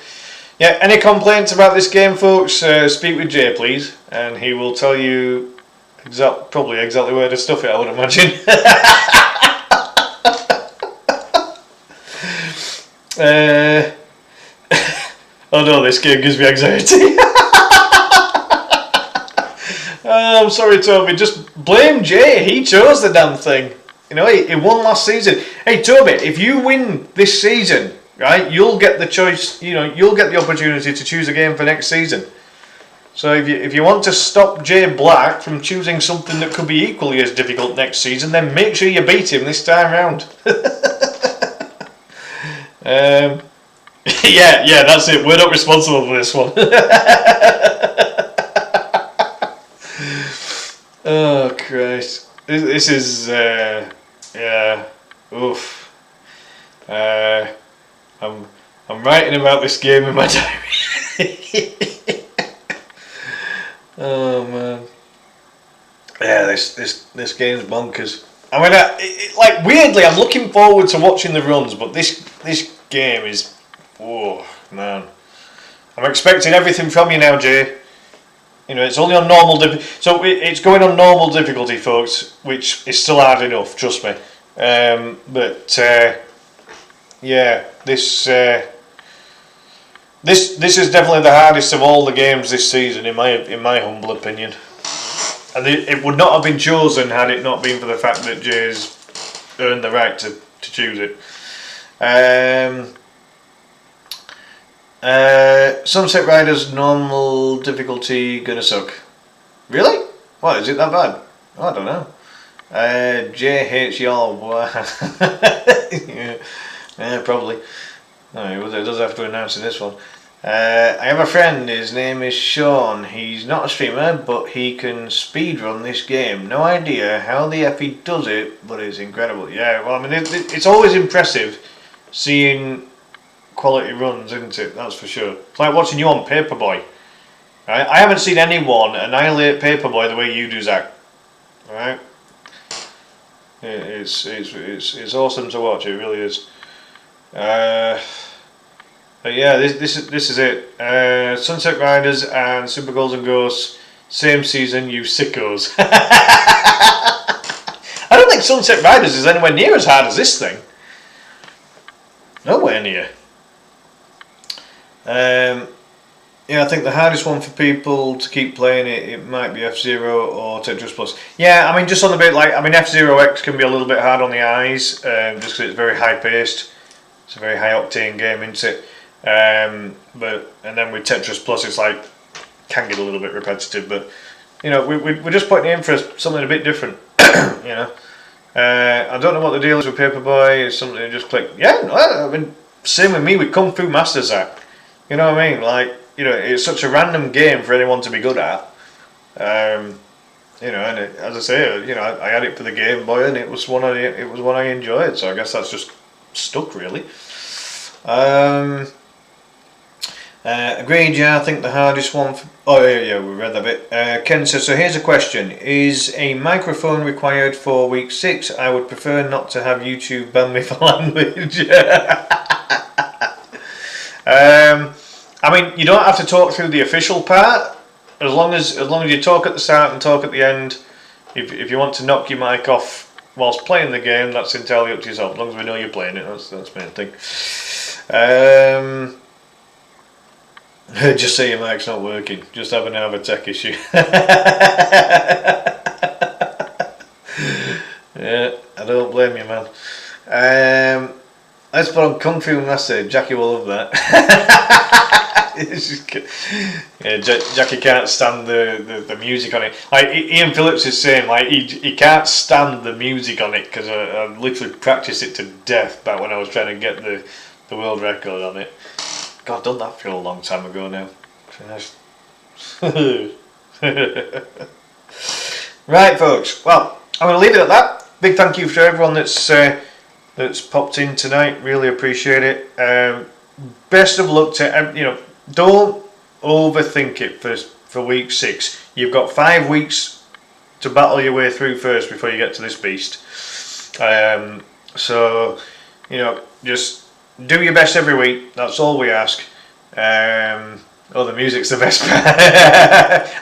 yeah. Any complaints about this game, folks? Speak with Jay, please, and he will tell you probably exactly where to stuff it, I would imagine. Oh no, this game gives me anxiety. I'm sorry, Toby. Just blame Jay. He chose the damn thing. You know, he won last season. Hey, Toby, if you win this season, right, you'll get the choice. You know, you'll get the opportunity to choose a game for next season. So if you want to stop Jay Black from choosing something that could be equally as difficult next season, then make sure you beat him this time round. Yeah, that's it. We're not responsible for this one. Oh Christ, this is yeah, oof. I'm writing about this game in my diary. Oh man, yeah, this game's bonkers. I mean, like weirdly, I'm looking forward to watching the runs, but this game is, oh man, I'm expecting everything from you now, Jay. You know, it's only on normal so it's going on normal difficulty, folks, which is still hard enough, trust me. Yeah, this is definitely the hardest of all the games this season, in my humble opinion. And it would not have been chosen had it not been for the fact that Jay's earned the right to choose it. Sunset Riders normal difficulty gonna suck. Really? What, is it that bad? Oh, I don't know. Jay hates y'all. Yeah, probably. No, it does have to announce in this one. I have a friend, his name is Sean. He's not a streamer, but he can speedrun this game. No idea how the F he does it, but it's incredible. Yeah, well, I mean, it's always impressive seeing quality runs, isn't it? That's for sure. It's like watching you on Paperboy. Right? I haven't seen anyone annihilate Paperboy the way you do, Zach. Right? It's awesome to watch. It really is. But yeah, this is it. Sunset Riders and Super Golden Ghosts, same season, you sickos. I don't think Sunset Riders is anywhere near as hard as this thing. Nowhere near. Yeah, I think the hardest one for people to keep playing it might be F-Zero or Tetris Plus. Yeah, I mean, just on the bit, like, I mean, F-Zero X can be a little bit hard on the eyes, just because it's very high paced. It's a very high octane game, isn't it? And then with Tetris Plus, it's like can get a little bit repetitive, but you know, we're just putting in for something a bit different. You know, I don't know what the deal is with Paperboy. It's something that just click. Yeah, I mean, same with me with Kung Fu Master Zach. You know what I mean? Like, you know, it's such a random game for anyone to be good at. You know, and as I say, you know, I had it for the Game Boy, and it was one I enjoyed. So I guess that's just stuck, really. Agreed, yeah, I think the hardest one yeah, we read that bit. Ken says, so here's a question. Is a microphone required for week 6? I would prefer not to have YouTube ban me for language. I mean, you don't have to talk through the official part, as long as you talk at the start and talk at the end. If you want to knock your mic off whilst playing the game, that's entirely up to yourself, as long as we know you're playing it. That's the main thing. Just say your mic's not working. Just having a tech issue. Yeah, I don't blame you, man. Let's put on Kung Fu Master. Jackie will love that. Yeah, Jackie can't stand the music on it. Like Ian Phillips is saying, like he can't stand the music on it because I literally practiced it to death back when I was trying to get the world record on it. God, I've done that for a long time ago now. Right, folks. Well, I'm going to leave it at that. Big thank you for everyone that's popped in tonight. Really appreciate it. Best of luck to you know. Don't overthink it for week 6. You've got 5 weeks to battle your way through first before you get to this beast. So you know, just do your best every week. That's all we ask. The music's the best part.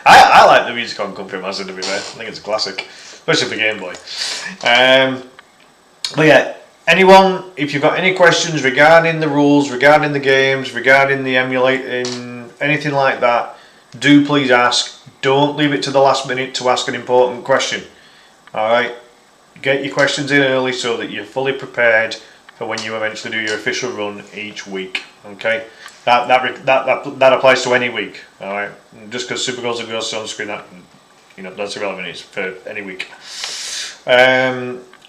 I like the music on Kung Fu Master, to be fair. I think it's a classic, especially for Game Boy. But yeah, anyone, if you've got any questions regarding the rules, regarding the games, regarding the emulating, anything like that, do please ask. Don't leave it to the last minute to ask an important question. Alright? Get your questions in early so that you're fully prepared for when you eventually do your official run each week. Okay? That applies to any week. Alright? Just because Super Goals and Ghosts on screen, that's irrelevant. It's for any week.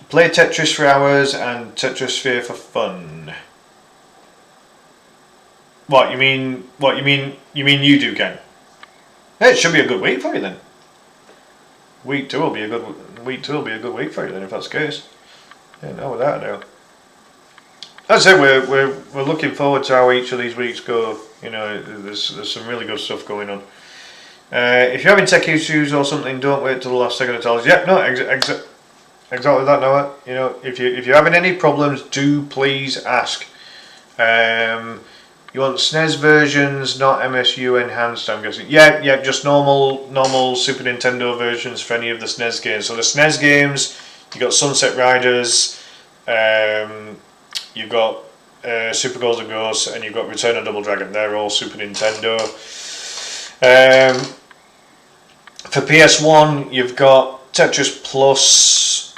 Play Tetris for hours and Tetrisphere for fun. What you mean? You do, Ken? Hey, it should be a good week for you then. Week 2 will be a good week for you then, if that's the case. Yeah, no, without a doubt. As I say, we're looking forward to how each of these weeks go. You know, there's some really good stuff going on. If you're having tech issues or something, don't wait till the last second to tell us. Yeah, no, exactly that, Noah. You know, if you're having any problems, do please ask. You want SNES versions, not MSU enhanced, I'm guessing. Yeah, just normal Super Nintendo versions for any of the SNES games. So the SNES games, you got Sunset Riders, you've got Super Golden Ghost, and you've got Return of Double Dragon. They're all Super Nintendo. For PS1, you've got Tetris Plus.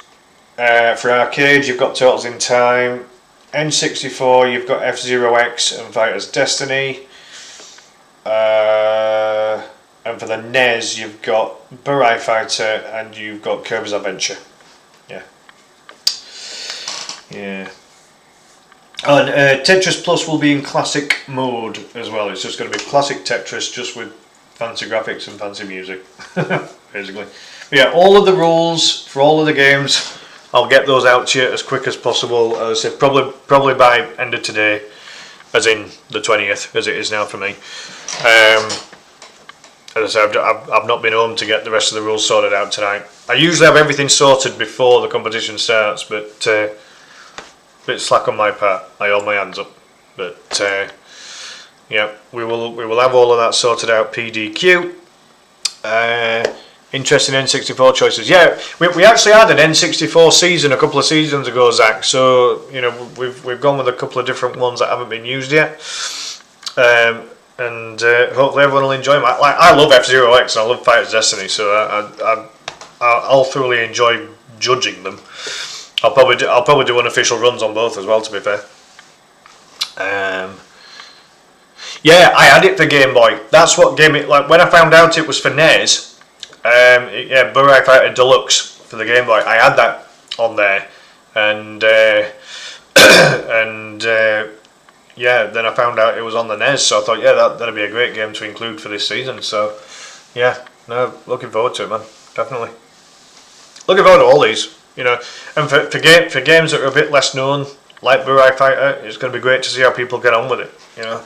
For arcade, you've got Turtles in Time. N64, you've got F-Zero X and Fighters Destiny. And for the NES, you've got Burai Fighter and you've got Kirby's Adventure. Yeah. Oh, and Tetris Plus will be in classic mode as well. It's just going to be classic Tetris, just with fancy graphics and fancy music, basically. But yeah, all of the rules for all of the games, I'll get those out to you as quick as possible. As I said, probably by end of today, as in the 20th, as it is now for me. As I said, I've not been home to get the rest of the rules sorted out tonight. I usually have everything sorted before the competition starts, but a bit slack on my part. I hold my hands up. But yeah, we will have all of that sorted out. PDQ. Interesting N64 choices. Yeah, we actually had an N64 season a couple of seasons ago, Zach. So you know we've gone with a couple of different ones that haven't been used yet, and hopefully everyone will enjoy them. I love F-Zero X and I love Fighters Destiny, so I'll thoroughly enjoy judging them. I'll probably do unofficial runs on both as well, to be fair. Yeah, I had it for Game Boy. That's what gave me, like, when I found out it was for NES. Yeah, Burai Fighter Deluxe for the Game Boy. I had that on there, and yeah, then I found out it was on the NES. So I thought, yeah, that'd be a great game to include for this season. So yeah, no, looking forward to it, man. Definitely looking forward to all these. You know, and for games that are a bit less known, like Burai Fighter, it's going to be great to see how people get on with it. You know,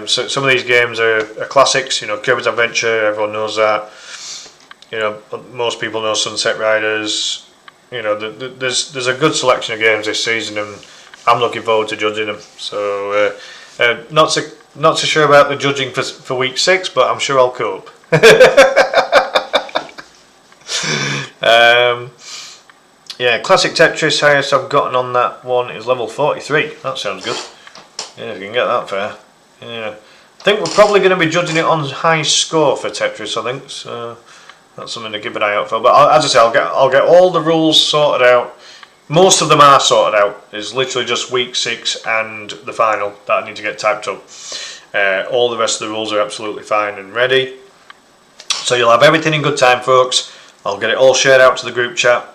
so some of these games are classics. You know, Kirby's Adventure, everyone knows that. You know, most people know Sunset Riders. You know, there's a good selection of games this season, and I'm looking forward to judging them. So not so sure about the judging for week 6, but I'm sure I'll cope. Yeah, classic Tetris, highest I've gotten on that one is level 43. That sounds good. Yeah, you can get that fair. Yeah, I think we're probably going to be judging it on high score for Tetris. I think so. That's something to keep an eye out for. But as I say, I'll get all the rules sorted out. Most of them are sorted out. It's literally just week 6 and the final that I need to get typed up. All the rest of the rules are absolutely fine and ready. So you'll have everything in good time, folks. I'll get it all shared out to the group chat,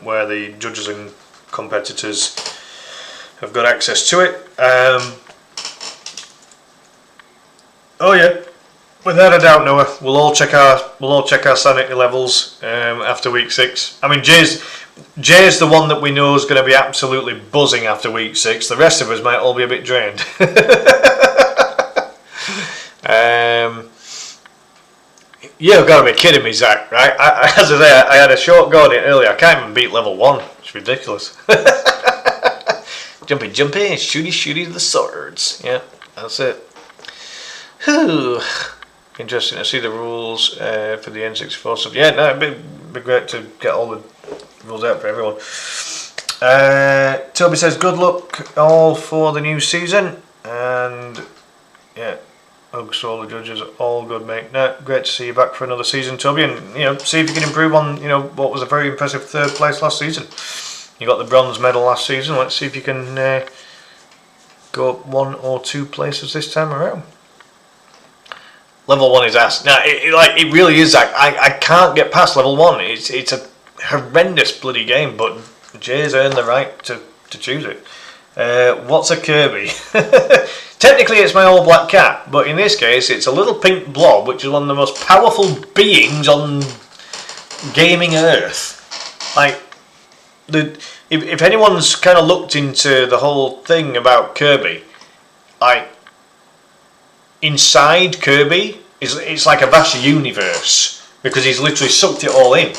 where the judges and competitors have got access to it. Oh yeah, without a doubt, Noah, we'll all check our sanity levels after week 6. I mean, Jay's the one that we know is going to be absolutely buzzing after week 6. The rest of us might all be a bit drained. You've got to be kidding me, Zach, right? As I say, I had a short go on it earlier. I can't even beat level 1. It's ridiculous. Jumpy, shooty the swords. Yeah, that's it. Whew. Interesting to see the rules for the N64 stuff. Yeah, no, it'd be great to get all the rules out for everyone. Toby says, good luck all for the new season. And yeah, hugs to all the judges, all good, mate. No, great to see you back for another season, Toby, and you know, see if you can improve on, you know, what was a very impressive 3rd place last season. You got the bronze medal last season. Let's see if you can go up 1 or 2 places this time around. Level 1 is ass. Now, it really is, Zach. I can't get past level 1. It's a horrendous bloody game, but Jay's earned the right to choose it. What's a Kirby? Technically it's my all black cat, but in this case it's a little pink blob, which is one of the most powerful beings on gaming Earth. Like, if anyone's kind of looked into the whole thing about Kirby, like, inside Kirby it's like a vast universe, because he's literally sucked it all in.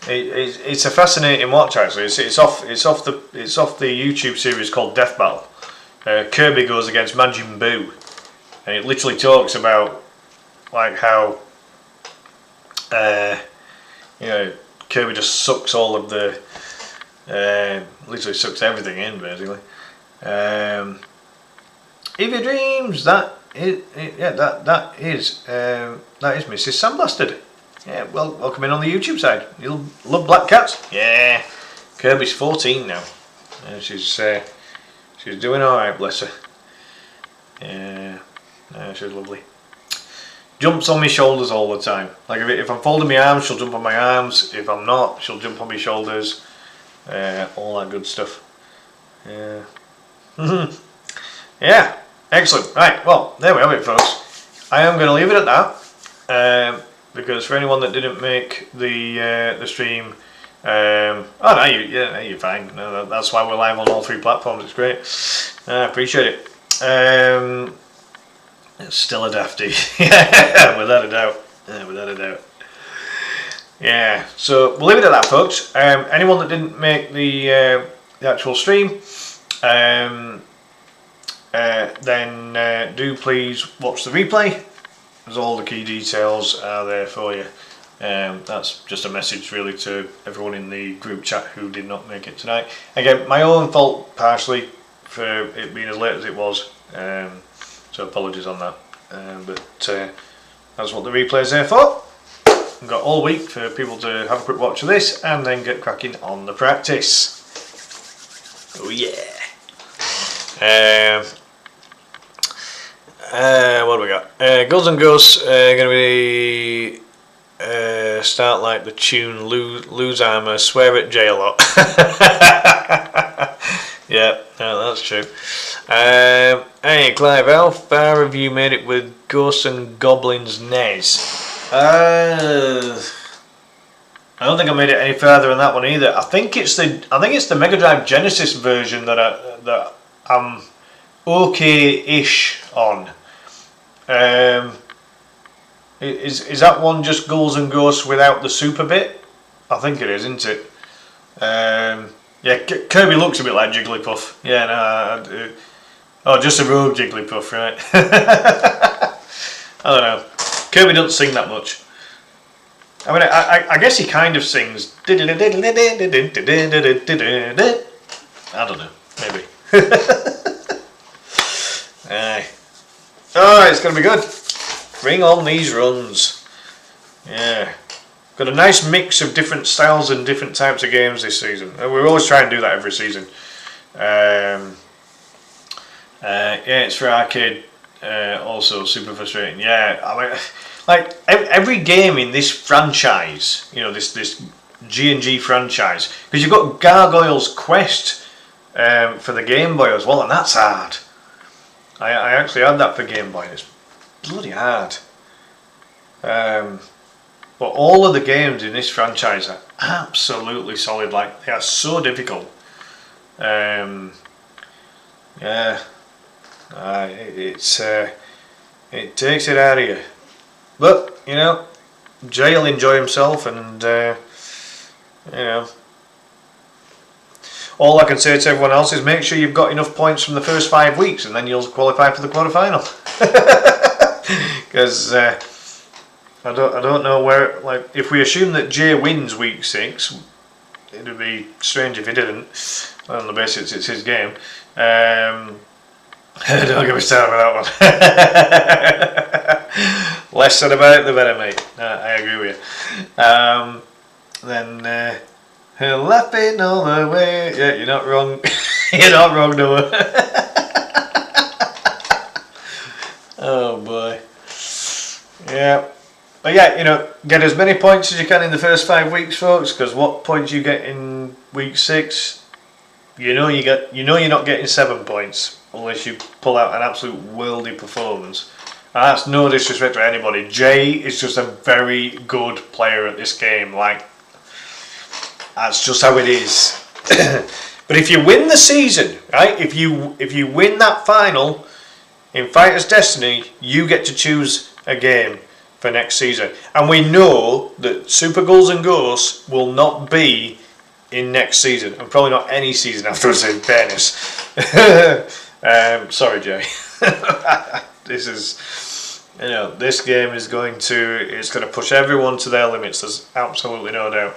It's a fascinating watch, actually. It's off the YouTube series called Death Battle. Kirby goes against Majin Buu, and it literally talks about like how Kirby just sucks all of the literally sucks everything in basically. If your dreams, that is Mrs. Sandblasted. Yeah, well, welcome in on the YouTube side. You'll love black cats. Yeah, Kirby's 14 now. She's doing all right, bless her. Yeah, she's lovely. Jumps on my shoulders all the time. Like if I'm folding my arms, she'll jump on my arms. If I'm not, she'll jump on my shoulders. All that good stuff. Yeah. Yeah, excellent. Right, well, there we have it, folks. I am going to leave it at that. Because for anyone that didn't make the stream, you're fine. No, that's why we're live on all 3 platforms. It's great. I appreciate it. It's still a dafty. Yeah, without a doubt. Without a doubt. Yeah, so we'll leave it at that, folks. Anyone that didn't make the actual stream, then do please watch the replay, as all the key details are there for you. That's just a message really to everyone in the group chat who did not make it tonight. Again, my own fault partially for it being as late as it was, so apologies on that, but that's what the replay is there for. We've got all week for people to have a quick watch of this and then get cracking on the practice. Oh yeah. What do we got? Ghouls and Ghosts going to be start like the tune, lose armor, swear at Jay a lot. Yeah, no, that's true. Hey Clive, how far have you made it with Ghosts and Goblins NES? I don't think I made it any further than that one either. I think it's the Mega Drive Genesis version that I'm okay-ish on. Is that one just Ghouls and Ghosts without the super bit? I think it is, isn't it? Yeah, Kirby looks a bit like Jigglypuff. Yeah, no. Oh, just a rogue Jigglypuff, right? I don't know. Kirby doesn't sing that much. I mean, I guess he kind of sings. I don't know, maybe. Aye. Oh, it's going to be good. Bring on these runs. Yeah. Got a nice mix of different styles and different types of games this season. We always try and do that every season. Yeah, it's for arcade. Also super frustrating. Yeah, I mean, like every game in this franchise, you know, this G&G franchise, because you've got Gargoyle's Quest for the Game Boy as well, and that's hard. I actually had that for Game Boy, and it's bloody hard. But all of the games in this franchise are absolutely solid. Like, they are so difficult. Yeah. It takes it out of you. But, you know, Jay will enjoy himself, and, you know, all I can say to everyone else is make sure you've got enough points from the first 5 weeks, and then you'll qualify for the quarterfinal. Because I don't know where, like, if we assume that Jay wins week 6, it would be strange if he didn't, on the basis it's his game. Don't get me started with that one. Less said about it, the better, mate. I agree with you. Then laughing all the way. Yeah, you're not wrong. You're not wrong, Noah. Oh boy. Yeah. But yeah, you know, get as many points as you can in the first 5 weeks, folks. Because what points you get in week 6, you're not getting 7 points unless you pull out an absolute worldy performance. And that's no disrespect to anybody. Jay is just a very good player at this game. Like, that's just how it is. But if you win the season, right? If you win that final in Fighters Destiny, you get to choose a game for next season. And we know that Super Ghouls and Ghosts will not be in next season, and probably not any season afterwards, in fairness. Sorry, Jay. This is, this game is it's going to push everyone to their limits. There's absolutely no doubt.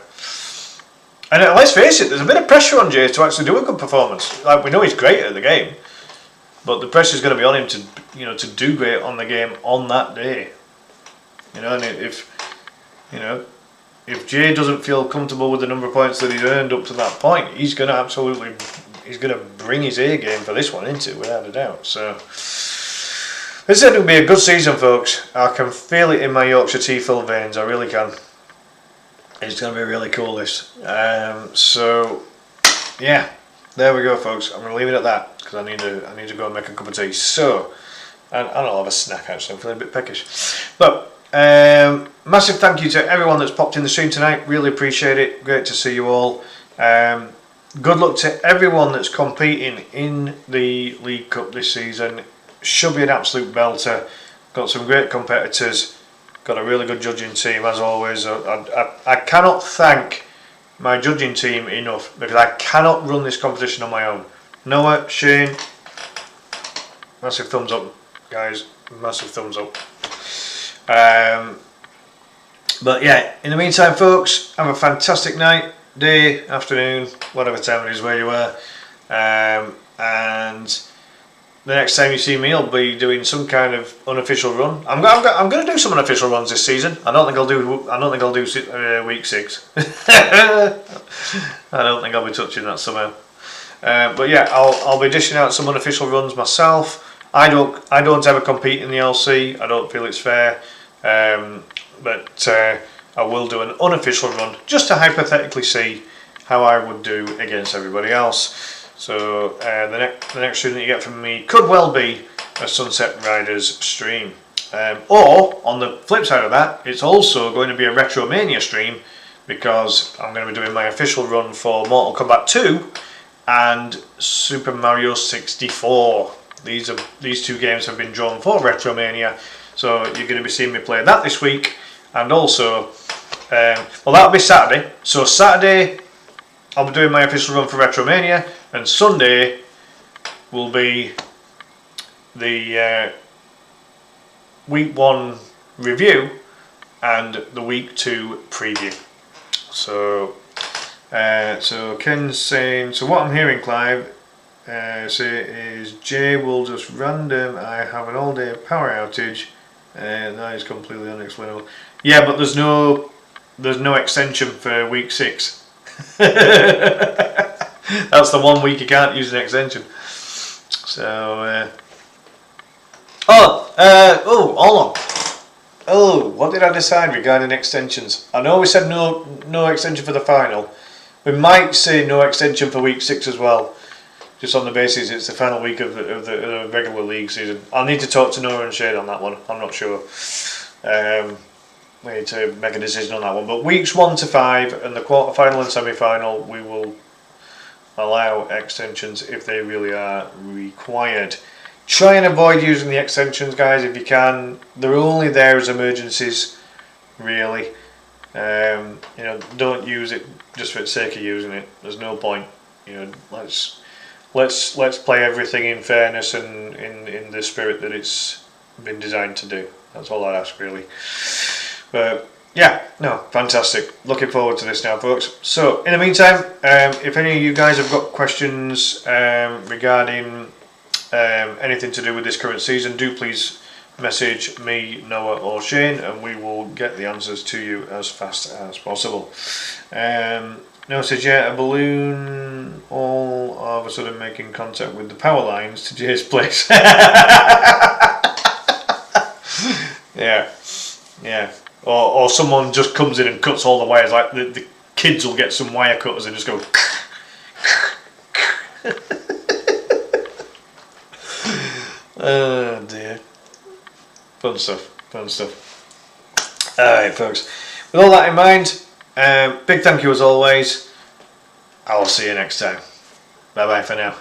And let's face it, there's a bit of pressure on Jay to actually do a good performance. Like, we know he's great at the game, but the pressure's going to be on him to do great on the game on that day. And if Jay doesn't feel comfortable with the number of points that he's earned up to that point, he's going to bring his A game for this one, isn't it? Without a doubt. So this is going to be a good season, folks. I can feel it in my Yorkshire tea-filled veins. I really can. It's going to be really cool, this. So yeah, there we go, folks. I'm going to leave it at that because I need to go and make a cup of tea. So, and I'll have a snack actually. I'm feeling a bit peckish. But massive thank you to everyone that's popped in the stream tonight. Really appreciate it. Great to see you all. Good luck to everyone that's competing in the League Cup this season. Should be an absolute belter. Got some great competitors. Got a really good judging team as always. I cannot thank my judging team enough because I cannot run this competition on my own. Noah, Shane, massive thumbs up, guys. Massive thumbs up. But yeah, in the meantime, folks, have a fantastic night, day, afternoon, whatever time it is where you are. And the next time you see me, I'll be doing some kind of unofficial run. I'm going to do some unofficial runs this season. I don't think I'll do week 6. I don't think I'll be touching that somehow. But yeah, I'll be dishing out some unofficial runs myself. I don't ever compete in the LC. I don't feel it's fair. But I will do an unofficial run just to hypothetically see how I would do against everybody else. So the next stream that you get from me could well be a Sunset Riders stream. Or on the flip side of that, it's also going to be a Retromania stream because I'm going to be doing my official run for Mortal Kombat 2 and Super Mario 64. These two games have been drawn for Retromania, so you're going to be seeing me play that this week. And also, well, that'll be Saturday. So Saturday, I'll be doing my official run for Retromania, and Sunday will be the week 1 review and the week 2 preview. So Ken's saying, so what I'm hearing, Clive, is Jay will just random. I have an all-day power outage, and that is completely unexplainable. Yeah, but there's no extension for week 6. That's the 1 week you can't use an extension. So hold on. Oh, what did I decide regarding extensions? I know we said no extension for the final. We might say no extension for week 6 as well, just on the basis it's the final week of the regular league season. I'll need to talk to Noah and Shade on that one. I'm not sure. We need to make a decision on that one. But weeks 1 to 5 and the quarter-final and semi-final, we will allow extensions if they really are required. Try and avoid using the extensions, guys, if you can. They're only there as emergencies, really. Don't use it just for the sake of using it. There's no point. Let's play everything in fairness and in the spirit that it's been designed to do. That's all I'd ask, really. But yeah, no, fantastic. Looking forward to this now, folks. So in the meantime, if any of you guys have got questions regarding anything to do with this current season, do please message me, Noah or Shane, and we will get the answers to you as fast as possible. Noah says, yeah, a balloon all of a sudden making contact with the power lines to Jay's place. Yeah. Or someone just comes in and cuts all the wires. Like the kids will get some wire cutters and just go. Oh dear. Fun stuff. Alright, folks. With all that in mind, big thank you as always. I'll see you next time. Bye bye for now.